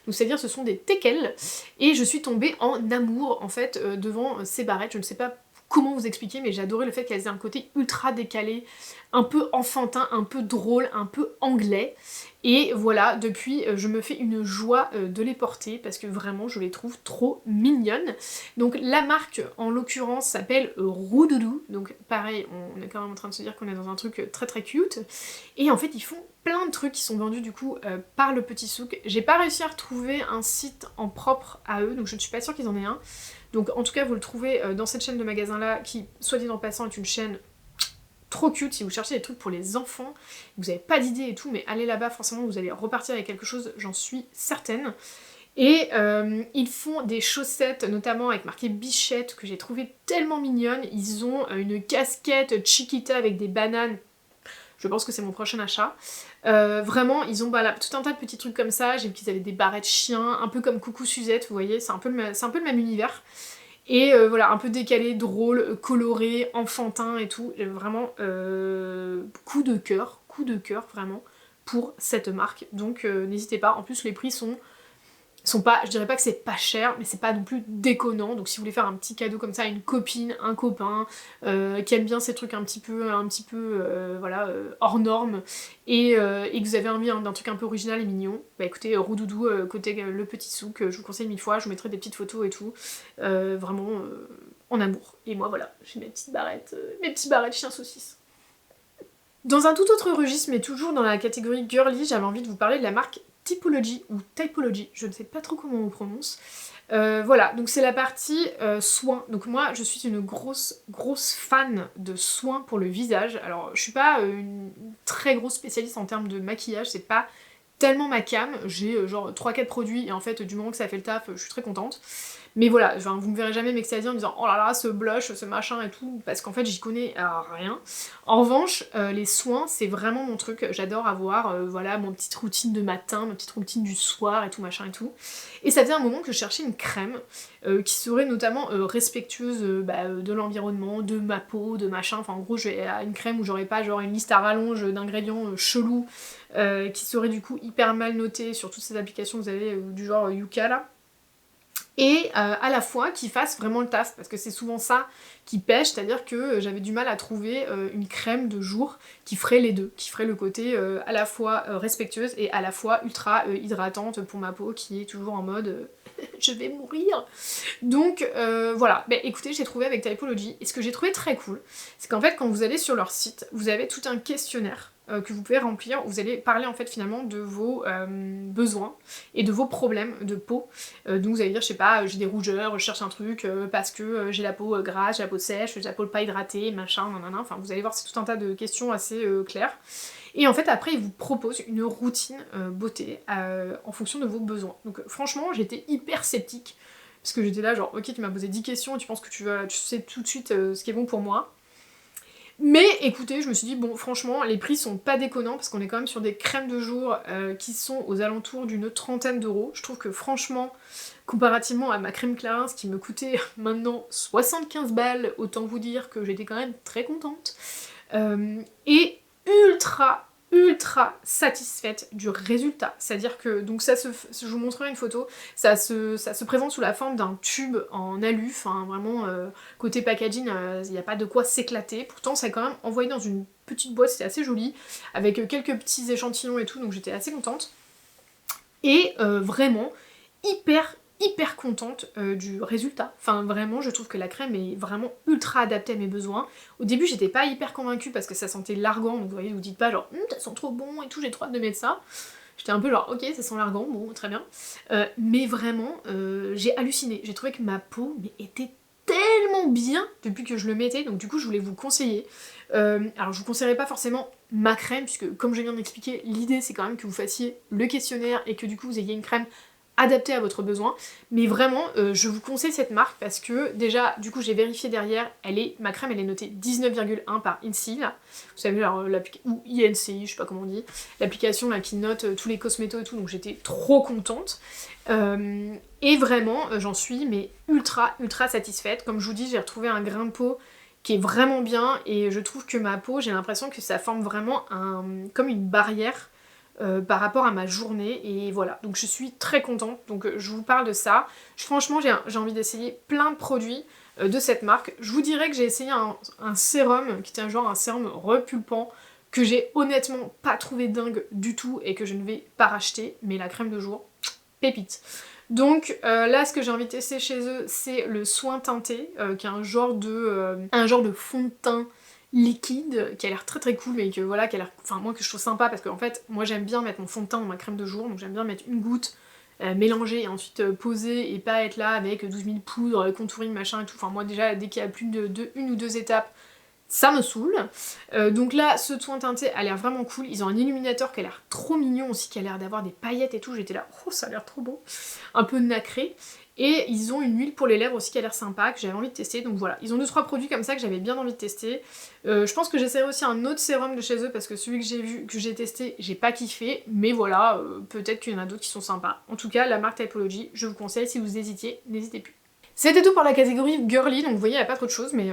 Donc c'est-à-dire ce sont des teckels. Et je suis tombée en amour en fait devant ces barrettes. Je ne sais pas comment vous expliquer, mais j'ai adoré le fait qu'elles aient un côté ultra décalé, un peu enfantin, un peu drôle, un peu anglais. Et voilà, depuis, je me fais une joie de les porter parce que vraiment, je les trouve trop mignonnes. Donc la marque, en l'occurrence, s'appelle Roudoudou. Donc pareil, on est quand même en train de se dire qu'on est dans un truc très très cute. Et en fait, ils font plein de trucs qui sont vendus du coup par Le Petit Souk. J'ai pas réussi à retrouver un site en propre à eux, donc je ne suis pas sûre qu'ils en aient un. Donc en tout cas, vous le trouvez dans cette chaîne de magasin-là, qui, soit dit en passant, est une chaîne trop cute si vous cherchez des trucs pour les enfants, vous n'avez pas d'idée et tout, mais allez là-bas, forcément vous allez repartir avec quelque chose, j'en suis certaine. Et ils font des chaussettes, notamment avec marqué Bichette, que j'ai trouvé tellement mignonne. Ils ont une casquette Chiquita avec des bananes. Je pense que c'est mon prochain achat. Vraiment, ils ont voilà, tout un tas de petits trucs comme ça. J'ai vu qu'ils avaient des barrettes chiens, un peu comme Coucou Suzette, vous voyez, c'est un peu le même univers. Et voilà, un peu décalé, drôle, coloré, enfantin et tout. Vraiment, coup de cœur vraiment, pour cette marque. Donc n'hésitez pas, en plus les prix sont pas, je dirais pas que c'est pas cher, mais c'est pas non plus déconnant. Donc si vous voulez faire un petit cadeau comme ça à une copine, un copain, qui aime bien ces trucs un petit peu voilà, hors norme, et que vous avez envie d'un truc un peu original et mignon, bah écoutez, Roudoudou, côté Le Petit Souk, je vous conseille 1000 fois, je vous mettrai des petites photos et tout, vraiment en amour. Et moi voilà, j'ai mes petites barrettes chien saucisse. Dans un tout autre registre, mais toujours dans la catégorie girly, j'avais envie de vous parler de la marque Typology, ou Typology, je ne sais pas trop comment on prononce. Voilà, donc c'est la partie soins. Donc moi, je suis une grosse fan de soins pour le visage. Alors, je suis pas une très grosse spécialiste en termes de maquillage, c'est pas tellement ma cam. J'ai genre 3-4 produits, et en fait, du moment que ça fait le taf, je suis très contente. Mais voilà, enfin, vous me verrez jamais m'extasier en me disant oh là là, ce blush, ce machin et tout, parce qu'en fait j'y connais rien. En revanche, les soins, c'est vraiment mon truc. J'adore avoir voilà, mon petite routine de matin, ma petite routine du soir et tout, machin et tout. Et ça faisait un moment que je cherchais une crème qui serait notamment respectueuse de l'environnement, de ma peau, de machin. Enfin en gros, j'ai une crème où j'aurais pas genre une liste à rallonge d'ingrédients chelous qui serait du coup hyper mal notée sur toutes ces applications que vous avez du genre Yuka là. Et à la fois qui fasse vraiment le taf, parce que c'est souvent ça qui pêche, c'est-à-dire que j'avais du mal à trouver une crème de jour qui ferait les deux, qui ferait le côté à la fois respectueuse et à la fois ultra hydratante pour ma peau qui est toujours en mode je vais mourir. Donc voilà, bah, écoutez, j'ai trouvé avec Typology, et ce que j'ai trouvé très cool, c'est qu'en fait quand vous allez sur leur site, vous avez tout un questionnaire que vous pouvez remplir, où vous allez parler en fait finalement de vos besoins et de vos problèmes de peau. Donc vous allez dire, je sais pas, j'ai des rougeurs, je cherche un truc parce que j'ai la peau grasse, j'ai la peau sèche, j'ai la peau pas hydratée, machin, nanana, enfin vous allez voir, c'est tout un tas de questions assez claires. Et en fait après ils vous proposent une routine beauté en fonction de vos besoins. Donc franchement j'étais hyper sceptique, parce que j'étais là genre ok tu m'as posé 10 questions et tu penses que tu sais tout de suite ce qui est bon pour moi. Mais écoutez, je me suis dit, bon, franchement, les prix sont pas déconnants, parce qu'on est quand même sur des crèmes de jour qui sont aux alentours d'une trentaine d'euros. Je trouve que franchement, comparativement à ma crème Clarins qui me coûtait maintenant 75 balles, autant vous dire que j'étais quand même très contente. Et ultra satisfaite du résultat. C'est-à-dire que, donc ça je vous montrerai une photo, ça se présente sous la forme d'un tube en alu, enfin vraiment, côté packaging, il n'y a pas de quoi s'éclater. Pourtant, ça a quand même envoyé dans une petite boîte, c'était assez joli, avec quelques petits échantillons et tout, donc j'étais assez contente. Et vraiment, hyper contente du résultat. Enfin vraiment, je trouve que la crème est vraiment ultra adaptée à mes besoins. Au début, j'étais pas hyper convaincue parce que ça sentait l'argan, donc vous voyez, vous dites pas genre ça sent trop bon et tout, j'ai trop hâte de mettre ça. J'étais un peu genre ok ça sent l'argan, bon très bien. Mais vraiment j'ai halluciné, j'ai trouvé que ma peau mais, était tellement bien depuis que je le mettais, donc du coup je voulais vous conseiller. Alors je vous conseillerais pas forcément ma crème, puisque comme je viens d'expliquer, l'idée c'est quand même que vous fassiez le questionnaire et que du coup vous ayez une crème adaptée à votre besoin, mais vraiment je vous conseille cette marque parce que déjà du coup j'ai vérifié derrière, ma crème elle est notée 19,1 par INCI là, vous savez alors ou INCI, je sais pas comment on dit, l'application là qui note tous les cosmétos et tout, donc j'étais trop contente. Et vraiment j'en suis mais ultra satisfaite, comme je vous dis j'ai retrouvé un grain de peau qui est vraiment bien et je trouve que ma peau, j'ai l'impression que ça forme vraiment comme une barrière par rapport à ma journée et voilà, donc je suis très contente, donc je vous parle de ça. Franchement j'ai envie d'essayer plein de produits de cette marque. Je vous dirais que j'ai essayé un sérum qui était un sérum repulpant que j'ai honnêtement pas trouvé dingue du tout et que je ne vais pas racheter, mais la crème de jour, pépite. Donc là ce que j'ai envie de tester chez eux c'est le soin teinté qui est un genre de fond de teint liquide qui a l'air très cool mais que voilà, qui a l'air, enfin moi que je trouve sympa parce qu'en fait moi j'aime bien mettre mon fond de teint dans ma crème de jour, donc j'aime bien mettre une goutte, mélanger et ensuite poser et pas être là avec 12 000 poudres, contouring machin et tout, enfin moi déjà dès qu'il y a plus de une ou deux étapes ça me saoule. Donc là, ce soin teinté a l'air vraiment cool. Ils ont un illuminateur qui a l'air trop mignon aussi, qui a l'air d'avoir des paillettes et tout. J'étais là, oh ça a l'air trop beau. Un peu nacré. Et ils ont une huile pour les lèvres aussi qui a l'air sympa, que j'avais envie de tester. Donc voilà, ils ont 2-3 produits comme ça que j'avais bien envie de tester. Je pense que j'essaierai aussi un autre sérum de chez eux parce que celui que j'ai testé, j'ai pas kiffé. Mais voilà, peut-être qu'il y en a d'autres qui sont sympas. En tout cas, la marque Typology, je vous conseille. Si vous hésitiez, n'hésitez plus. C'était tout pour la catégorie girly. Donc vous voyez, il n'y a pas trop de choses, mais...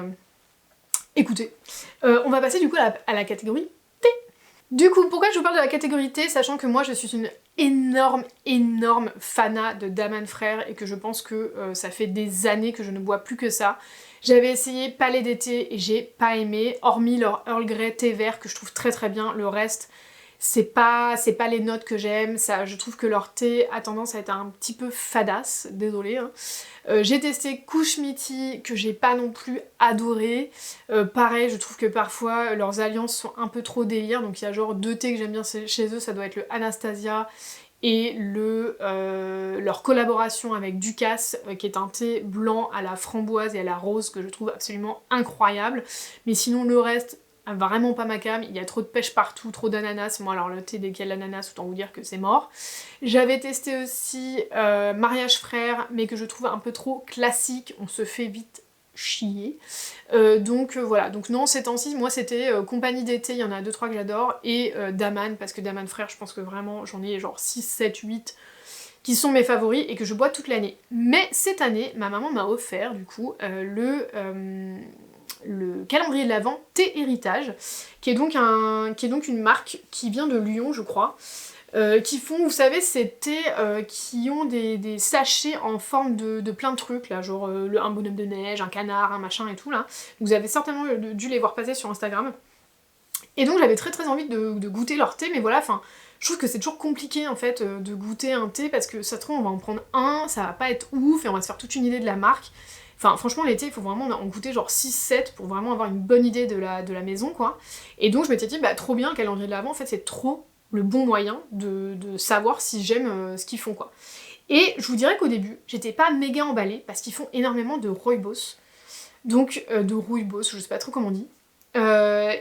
Écoutez, on va passer du coup à la catégorie T. Du coup, pourquoi je vous parle de la catégorie T, sachant que moi je suis une énorme fanat de Daman Frères et que je pense que ça fait des années que je ne bois plus que ça. J'avais essayé Palais d'été et j'ai pas aimé, hormis leur Earl Grey thé vert que je trouve très bien, le reste c'est pas les notes que j'aime, je trouve que leur thé a tendance à être un petit peu fadasse, désolée. Hein. J'ai testé Couche Miti que j'ai pas non plus adoré. Pareil, je trouve que parfois leurs alliances sont un peu trop délire, donc il y a genre 2 thés que j'aime bien chez eux, ça doit être le Anastasia et leur collaboration avec Ducasse, qui est un thé blanc à la framboise et à la rose que je trouve absolument incroyable. Mais sinon le reste, vraiment pas ma came, il y a trop de pêche partout, trop d'ananas. Moi alors le thé dès qu'il y a de l'ananas, autant vous dire que c'est mort. J'avais testé aussi Mariage Frères, mais que je trouve un peu trop classique, on se fait vite chier. Donc voilà, donc non ces temps-ci, moi c'était Compagnie d'été, il y en a 2-3 que j'adore, et Daman, parce que Daman Frères, je pense que vraiment j'en ai genre 6, 7, 8 qui sont mes favoris et que je bois toute l'année. Mais cette année, ma maman m'a offert du coup le calendrier de l'Avent Thé Héritage, qui est donc une marque qui vient de Lyon, je crois, qui font, vous savez, ces thés qui ont des sachets en forme de plein de trucs, là, genre un bonhomme de neige, un canard, un machin et tout, là. Vous avez certainement dû les voir passer sur Instagram. Et donc j'avais très envie de goûter leur thé, mais voilà, enfin, je trouve que c'est toujours compliqué en fait de goûter un thé parce que ça se trouve on va en prendre un, ça va pas être ouf et on va se faire toute une idée de la marque. Enfin franchement les thés il faut vraiment en goûter genre 6-7 pour vraiment avoir une bonne idée de la maison quoi. Et donc je m'étais dit bah trop bien, le calendrier de l'Avent en fait c'est trop le bon moyen de savoir si j'aime ce qu'ils font quoi. Et je vous dirais qu'au début j'étais pas méga emballée parce qu'ils font énormément de rooibos. Donc de rooibos, je sais pas trop comment on dit.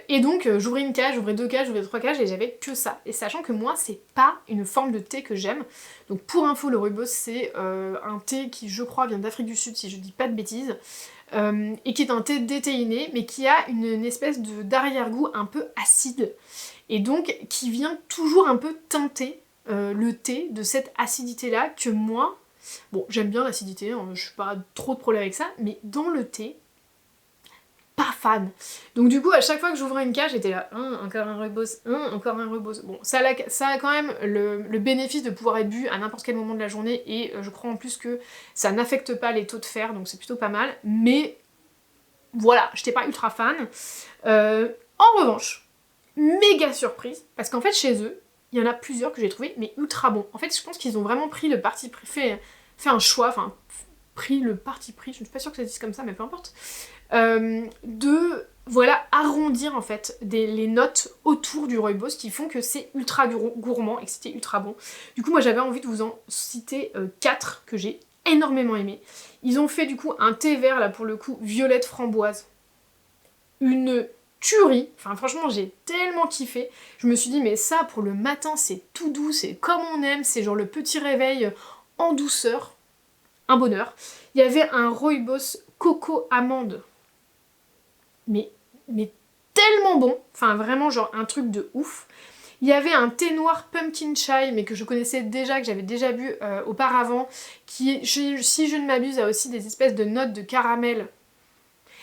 Et donc j'ouvrais une cage, j'ouvrais 2 cages, j'ouvrais 3 cages et j'avais que ça. Et sachant que moi c'est pas une forme de thé que j'aime. Donc pour info le rooibos c'est un thé qui je crois vient d'Afrique du Sud si je dis pas de bêtises. Et qui est un thé déthéiné mais qui a une espèce d'arrière-goût un peu acide. Et donc qui vient toujours un peu teinter le thé de cette acidité là que moi, bon j'aime bien l'acidité, hein, je suis pas trop de problème avec ça, mais dans le thé, pas fan. Donc du coup à chaque fois que j'ouvrais une cage j'étais là, encore un rooibos, encore un rooibos. Bon ça a quand même le bénéfice de pouvoir être bu à n'importe quel moment de la journée et je crois en plus que ça n'affecte pas les taux de fer donc c'est plutôt pas mal. Mais voilà, j'étais pas ultra fan. En revanche, méga surprise, parce qu'en fait chez eux, il y en a plusieurs que j'ai trouvé mais ultra bons. En fait je pense qu'ils ont vraiment pris le parti pris, fait un choix, enfin pris le parti pris, je ne suis pas sûre que ça se dise comme ça mais peu importe. De voilà, arrondir en fait les notes autour du rooibos qui font que c'est ultra gourmand et que c'était ultra bon. Du coup moi j'avais envie de vous en citer 4 que j'ai énormément aimé. Ils ont fait du coup un thé vert là pour le coup violette framboise. Une tuerie, enfin franchement j'ai tellement kiffé. Je me suis dit mais ça pour le matin c'est tout doux, c'est comme on aime, c'est genre le petit réveil en douceur. Un bonheur. Il y avait un rooibos coco amande. Mais tellement bon, enfin vraiment genre un truc de ouf. Il y avait un thé noir pumpkin chai, mais que je connaissais déjà, que j'avais déjà bu auparavant, qui, si je ne m'abuse, a aussi des espèces de notes de caramel.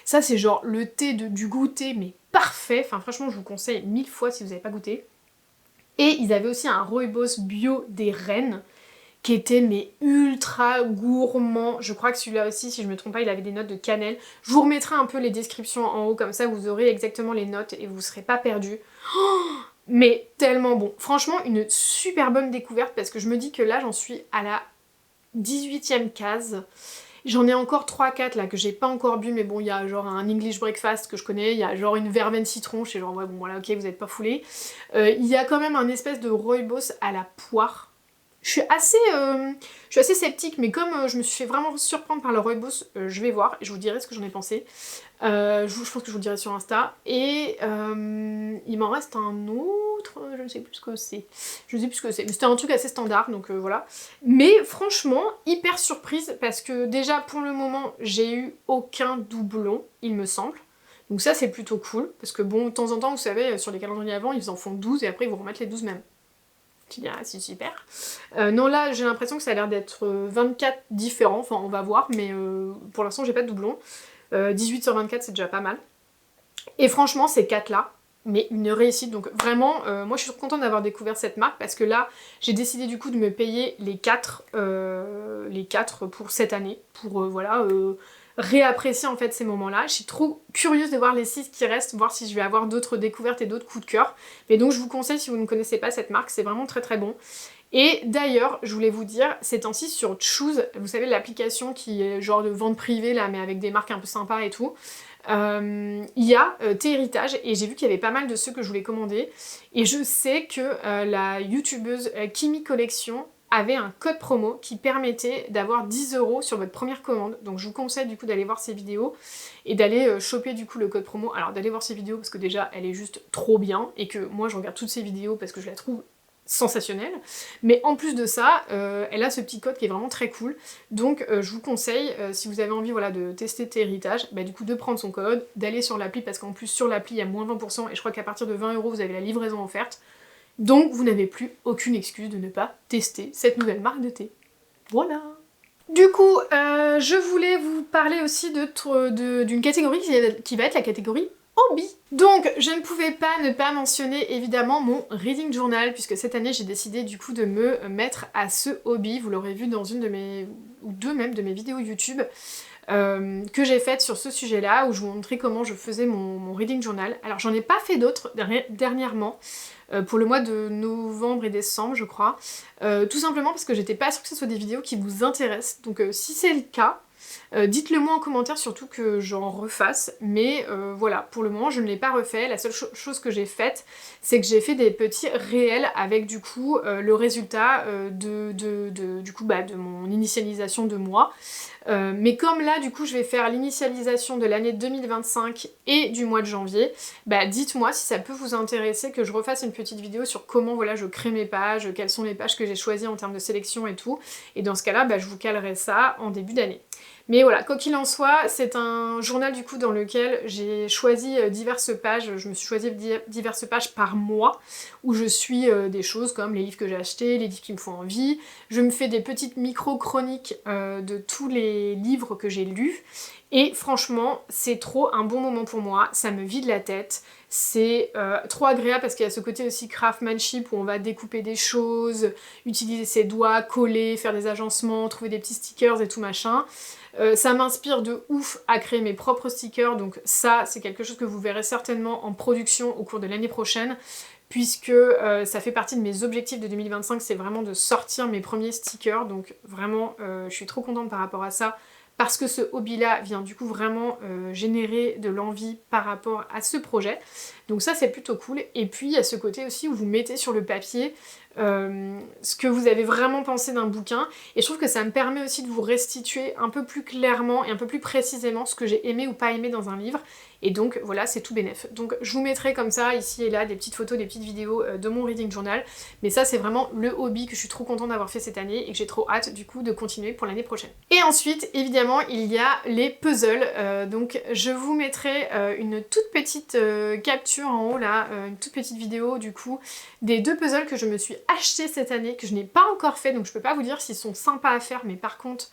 Ça c'est genre le thé du goûter, mais parfait, enfin franchement je vous conseille 1000 fois si vous n'avez pas goûté. Et ils avaient aussi un rooibos bio des rennes, qui était mais ultra gourmand. Je crois que celui-là aussi, si je me trompe pas, il avait des notes de cannelle. Je vous remettrai un peu les descriptions en haut, comme ça vous aurez exactement les notes et vous serez pas perdus. Oh, mais tellement bon. Franchement, une super bonne découverte parce que je me dis que là, j'en suis à la 18e case. J'en ai encore 3-4 là que j'ai pas encore bu, mais bon, il y a genre un English breakfast que je connais, il y a genre une verveine citron, je sais genre ouais bon voilà ok vous êtes pas foulés. Il y a quand même un espèce de rooibos à la poire. Je suis assez sceptique, mais comme je me suis fait vraiment surprendre par le rooibos, je vais voir et je vous dirai ce que j'en ai pensé. Je pense que je vous le dirai sur Insta. Et il m'en reste un autre, je ne sais plus ce que c'est. Je ne sais plus ce que c'est, mais c'était un truc assez standard, donc voilà. Mais franchement, hyper surprise, parce que déjà, pour le moment, j'ai eu aucun doublon, il me semble. Donc ça, c'est plutôt cool, parce que bon, de temps en temps, vous savez, sur les calendriers avant, ils en font 12, et après, ils vous remettent les 12 mêmes. Tu diras, c'est super. Non, là, j'ai l'impression que ça a l'air d'être 24 différents, enfin, on va voir, mais pour l'instant, j'ai pas de doublon. 18 sur 24, c'est déjà pas mal. Et franchement, ces 4-là, mais une réussite. Donc vraiment, moi, je suis contente d'avoir découvert cette marque, parce que là, j'ai décidé du coup de me payer les 4 pour cette année, pour, voilà... réapprécier en fait ces moments-là. Je suis trop curieuse de voir les 6 qui restent, voir si je vais avoir d'autres découvertes et d'autres coups de cœur. Mais donc je vous conseille, si vous ne connaissez pas cette marque, c'est vraiment très très bon. Et d'ailleurs, je voulais vous dire, ces temps-ci sur Choose, vous savez l'application qui est genre de vente privée là, mais avec des marques un peu sympas et tout, il y a Thé Héritage, et j'ai vu qu'il y avait pas mal de ceux que je voulais commander. Et je sais que la youtubeuse Kimi Collection avait un code promo qui permettait d'avoir 10 € sur votre première commande. Donc je vous conseille du coup d'aller voir ses vidéos et d'aller choper du coup le code promo. Alors d'aller voir ses vidéos parce que déjà elle est juste trop bien et que moi je regarde toutes ses vidéos parce que je la trouve sensationnelle. Mais en plus de ça, elle a ce petit code qui est vraiment très cool. Donc je vous conseille, si vous avez envie voilà, de tester Thé Héritage, bah, du coup de prendre son code, d'aller sur l'appli parce qu'en plus sur l'appli il y a moins 20% et je crois qu'à partir de 20 € vous avez la livraison offerte. Donc vous n'avez plus aucune excuse de ne pas tester cette nouvelle marque de thé. Voilà. Du coup, je voulais vous parler aussi d'une catégorie qui va être la catégorie hobby. Donc je ne pouvais pas ne pas mentionner évidemment mon reading journal, puisque cette année j'ai décidé du coup de me mettre à ce hobby. Vous l'aurez vu dans une de mes, ou deux même, de mes vidéos YouTube. Que j'ai faites sur ce sujet-là, où je vous montrais comment je faisais mon reading journal. Alors j'en ai pas fait d'autres dernièrement, pour le mois de novembre et décembre je crois, tout simplement parce que j'étais pas sûre que ce soit des vidéos qui vous intéressent, donc si c'est le cas, dites-le moi en commentaire, surtout que j'en refasse, mais voilà, pour le moment je ne l'ai pas refait. La seule chose que j'ai faite, c'est que j'ai fait des petits réels avec du coup le résultat de mon initialisation de mois. Mais comme là du coup je vais faire l'initialisation de l'année 2025 et du mois de janvier, bah dites-moi si ça peut vous intéresser que je refasse une petite vidéo sur comment voilà je crée mes pages, quelles sont les pages que j'ai choisies en termes de sélection et tout, et dans ce cas là bah, je vous calerai ça en début d'année. Mais voilà, quoi qu'il en soit, c'est un journal du coup dans lequel j'ai choisi diverses pages, je me suis choisi diverses pages par mois, où je suis des choses comme les livres que j'ai achetés, les livres qui me font envie, je me fais des petites micro-chroniques de tous les livres que j'ai lus, et franchement, c'est trop un bon moment pour moi, ça me vide la tête, c'est trop agréable parce qu'il y a ce côté aussi craftsmanship où on va découper des choses, utiliser ses doigts, coller, faire des agencements, trouver des petits stickers et tout machin. Ça m'inspire de ouf à créer mes propres stickers, donc ça c'est quelque chose que vous verrez certainement en production au cours de l'année prochaine, puisque ça fait partie de mes objectifs de 2025, c'est vraiment de sortir mes premiers stickers, donc vraiment je suis trop contente par rapport à ça, parce que ce hobby-là vient du coup vraiment générer de l'envie par rapport à ce projet. Donc ça c'est plutôt cool. Et puis il y a ce côté aussi où vous mettez sur le papier ce que vous avez vraiment pensé d'un bouquin, et je trouve que ça me permet aussi de vous restituer un peu plus clairement et un peu plus précisément ce que j'ai aimé ou pas aimé dans un livre, et donc voilà, c'est tout bénef. Donc je vous mettrai comme ça, ici et là, des petites photos, des petites vidéos de mon reading journal, mais ça c'est vraiment le hobby que je suis trop contente d'avoir fait cette année et que j'ai trop hâte du coup de continuer pour l'année prochaine. Et ensuite, évidemment, il y a les puzzles, donc je vous mettrai une toute petite capture en haut là, une toute petite vidéo du coup, des 2 puzzles que je me suis acheté cette année, que je n'ai pas encore fait, donc je peux pas vous dire s'ils sont sympas à faire, mais par contre,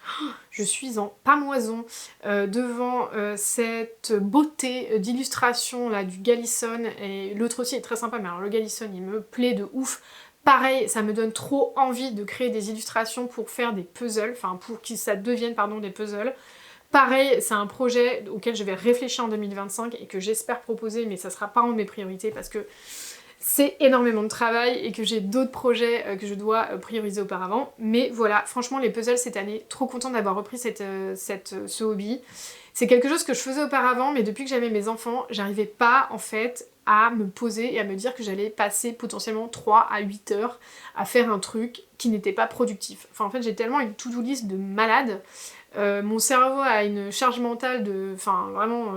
je suis en pamoison devant cette beauté d'illustration là du Gallison, et l'autre aussi est très sympa, mais alors le Gallison il me plaît de ouf. Pareil, ça me donne trop envie de créer des illustrations pour faire des puzzles, enfin pour que ça devienne pardon des puzzles. Pareil, c'est un projet auquel je vais réfléchir en 2025 et que j'espère proposer, mais ça sera pas en mes priorités parce que c'est énormément de travail et que j'ai d'autres projets que je dois prioriser auparavant. Mais voilà, franchement les puzzles cette année, trop contente d'avoir repris ce hobby. C'est quelque chose que je faisais auparavant, mais depuis que j'avais mes enfants, j'arrivais pas en fait à me poser et à me dire que j'allais passer potentiellement 3 à 8 heures à faire un truc qui n'était pas productif. Enfin en fait j'ai tellement une to-do list de malade, mon cerveau a une charge mentale de... enfin vraiment...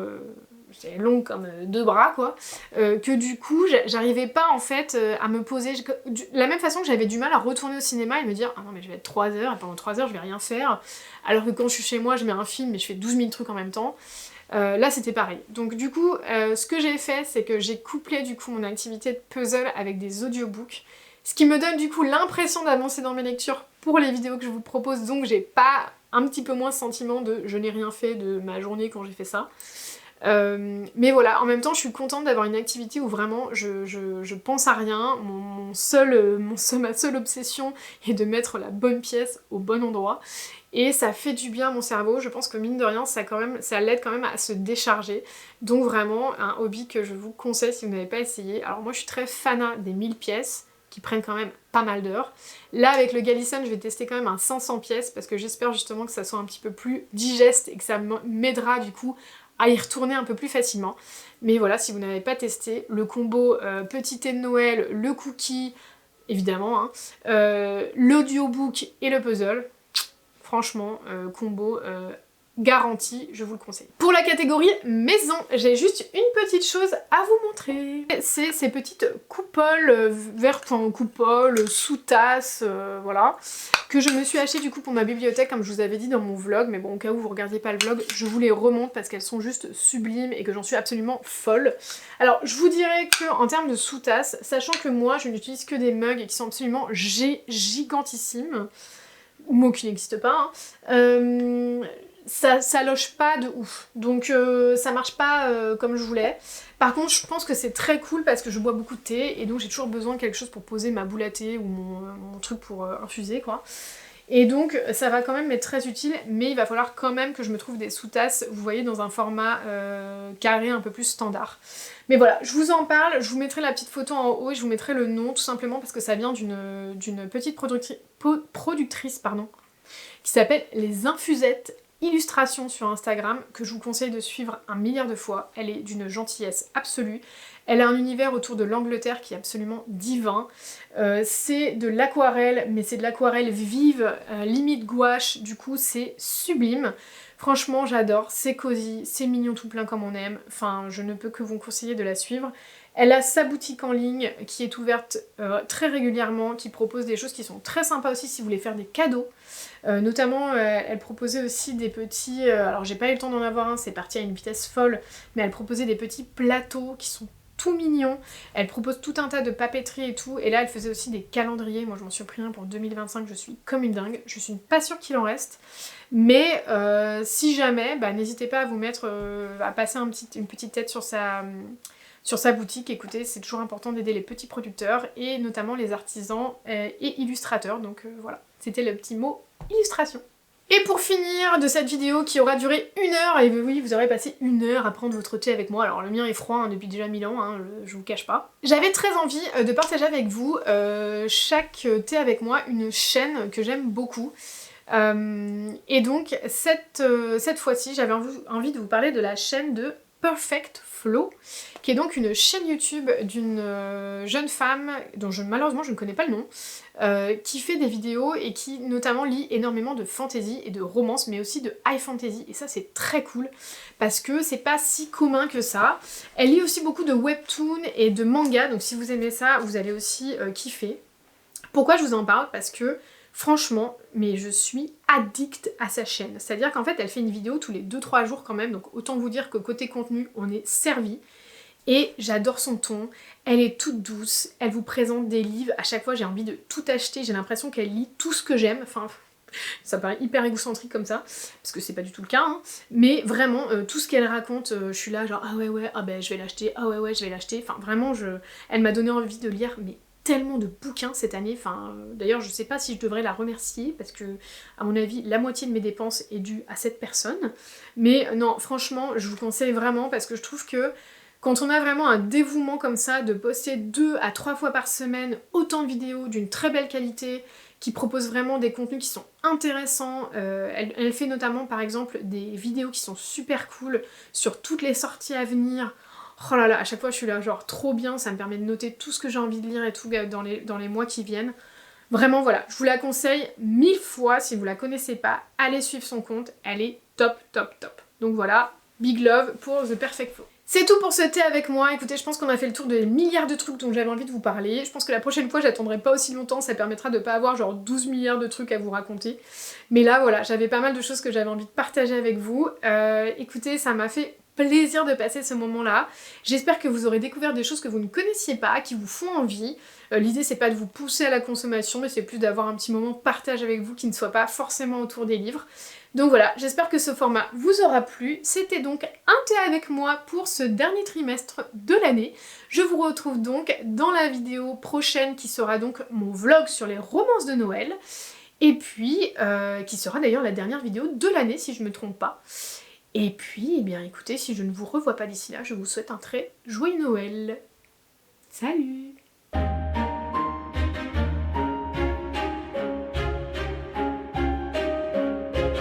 c'est long comme 2 bras quoi, que du coup j'arrivais pas en fait à me poser, de la même façon que j'avais du mal à retourner au cinéma et me dire ah non mais je vais être 3 heures et pendant 3 heures je vais rien faire, alors que quand je suis chez moi je mets un film et je fais 12 000 trucs en même temps. Là c'était pareil. Donc du coup ce que j'ai fait c'est que j'ai couplé du coup mon activité de puzzle avec des audiobooks, ce qui me donne du coup l'impression d'avancer dans mes lectures pour les vidéos que je vous propose, donc j'ai pas un petit peu moins ce sentiment de je n'ai rien fait de ma journée quand j'ai fait ça. Mais voilà, en même temps je suis contente d'avoir une activité où vraiment je pense à rien, ma seule obsession est de mettre la bonne pièce au bon endroit, et ça fait du bien à mon cerveau. Je pense que mine de rien ça l'aide quand même à se décharger, donc vraiment un hobby que je vous conseille si vous n'avez pas essayé. Alors moi je suis très fanat des 1000 pièces qui prennent quand même pas mal d'heures. Là avec le Gallison je vais tester quand même un 500 pièces parce que j'espère justement que ça soit un petit peu plus digeste et que ça m'aidera du coup à y retourner un peu plus facilement. Mais voilà, si vous n'avez pas testé, le combo petit thé de Noël, le cookie, évidemment, hein, l'audiobook et le puzzle, franchement, combo garanti, je vous le conseille. Pour la catégorie maison, j'ai juste une petite chose à vous montrer. C'est ces petites coupoles vertes, enfin coupoles, sous-tasses, voilà, que je me suis acheté du coup pour ma bibliothèque, comme je vous avais dit dans mon vlog, mais bon, au cas où vous regardiez pas le vlog, je vous les remonte parce qu'elles sont juste sublimes et que j'en suis absolument folle. Alors, je vous dirais que en termes de sous-tasses, sachant que moi, je n'utilise que des mugs qui sont absolument gigantissimes, ou mots qui n'existent pas, hein, ça loge pas de ouf, donc ça marche pas comme je voulais. Par contre je pense que c'est très cool parce que je bois beaucoup de thé et donc j'ai toujours besoin de quelque chose pour poser ma boule à thé ou mon truc pour infuser quoi. Et donc ça va quand même m'être très utile, mais il va falloir quand même que je me trouve des sous-tasses, vous voyez, dans un format carré un peu plus standard. Mais voilà, je vous en parle, je vous mettrai la petite photo en haut et je vous mettrai le nom tout simplement parce que ça vient d'une petite productrice pardon, qui s'appelle Les Infusettes Illustration sur Instagram, que je vous conseille de suivre 1 milliard de fois. Elle est d'une gentillesse absolue. Elle a un univers autour de l'Angleterre qui est absolument divin. C'est de l'aquarelle, mais c'est de l'aquarelle vive, limite gouache, du coup c'est sublime. Franchement j'adore, c'est cosy, c'est mignon tout plein comme on aime, enfin je ne peux que vous conseiller de la suivre. Elle a sa boutique en ligne qui est ouverte très régulièrement, qui propose des choses qui sont très sympas aussi si vous voulez faire des cadeaux. Notamment, elle proposait aussi des petits... alors j'ai pas eu le temps d'en avoir un, c'est parti à une vitesse folle, mais elle proposait des petits plateaux qui sont tout mignons. Elle propose tout un tas de papeterie et tout, et là elle faisait aussi des calendriers. Moi je m'en suis pris un pour 2025, je suis comme une dingue. Je suis pas sûre qu'il en reste, mais si jamais, bah, n'hésitez pas à vous mettre, à passer une petite tête sur sa boutique. Écoutez, c'est toujours important d'aider les petits producteurs et notamment les artisans et illustrateurs, donc voilà, c'était le petit mot illustration. Et pour finir de cette vidéo qui aura duré 1 heure, et oui, vous aurez passé 1 heure à prendre votre thé avec moi, alors le mien est froid hein, depuis déjà 1000 ans, hein, je vous cache pas. J'avais très envie de partager avec vous chaque thé avec moi une chaîne que j'aime beaucoup. Et donc cette fois-ci j'avais envie de vous parler de la chaîne de Perfect Flow, qui est donc une chaîne YouTube d'une jeune femme dont malheureusement je ne connais pas le nom, qui fait des vidéos et qui notamment lit énormément de fantasy et de romance, mais aussi de high fantasy, et ça c'est très cool parce que c'est pas si commun que ça. Elle lit aussi beaucoup de webtoons et de mangas, donc si vous aimez ça vous allez aussi kiffer. Pourquoi je vous en parle? Parce que franchement, mais je suis addict à sa chaîne. C'est-à-dire qu'en fait, elle fait une vidéo tous les 2-3 jours quand même, donc autant vous dire que côté contenu, on est servi. Et j'adore son ton, elle est toute douce, elle vous présente des livres, à chaque fois j'ai envie de tout acheter, j'ai l'impression qu'elle lit tout ce que j'aime, enfin ça paraît hyper égocentrique comme ça, parce que c'est pas du tout le cas, hein. Mais vraiment, tout ce qu'elle raconte, je suis là genre ah ouais, ah ben je vais l'acheter, ah ouais, je vais l'acheter, enfin vraiment, elle m'a donné envie de lire, mais tellement de bouquins cette année, enfin d'ailleurs je sais pas si je devrais la remercier parce que à mon avis la moitié de mes dépenses est due à cette personne, mais non franchement je vous conseille vraiment parce que je trouve que quand on a vraiment un dévouement comme ça de poster 2 à 3 fois par semaine autant de vidéos d'une très belle qualité qui proposent vraiment des contenus qui sont intéressants, elle fait notamment par exemple des vidéos qui sont super cool sur toutes les sorties à venir. Oh là là, à chaque fois je suis là genre trop bien, ça me permet de noter tout ce que j'ai envie de lire et tout dans les mois qui viennent. Vraiment voilà, je vous la conseille 1000 fois, si vous la connaissez pas, allez suivre son compte, elle est top. Donc voilà, big love pour The Perfect Flow. C'est tout pour ce thé avec moi, écoutez je pense qu'on a fait le tour des milliards de trucs dont j'avais envie de vous parler, je pense que la prochaine fois j'attendrai pas aussi longtemps, ça permettra de pas avoir genre 12 milliards de trucs à vous raconter. Mais là voilà, j'avais pas mal de choses que j'avais envie de partager avec vous, écoutez ça m'a fait plaisir de passer ce moment-là. J'espère que vous aurez découvert des choses que vous ne connaissiez pas, qui vous font envie. L'idée c'est pas de vous pousser à la consommation, mais c'est plus d'avoir un petit moment partage avec vous qui ne soit pas forcément autour des livres. Donc voilà, j'espère que ce format vous aura plu. C'était donc un thé avec moi pour ce dernier trimestre de l'année. Je vous retrouve donc dans la vidéo prochaine qui sera donc mon vlog sur les romances de Noël. Et puis, qui sera d'ailleurs la dernière vidéo de l'année si je me trompe pas. Et puis, eh bien écoutez, si je ne vous revois pas d'ici là, je vous souhaite un très joyeux Noël. Salut!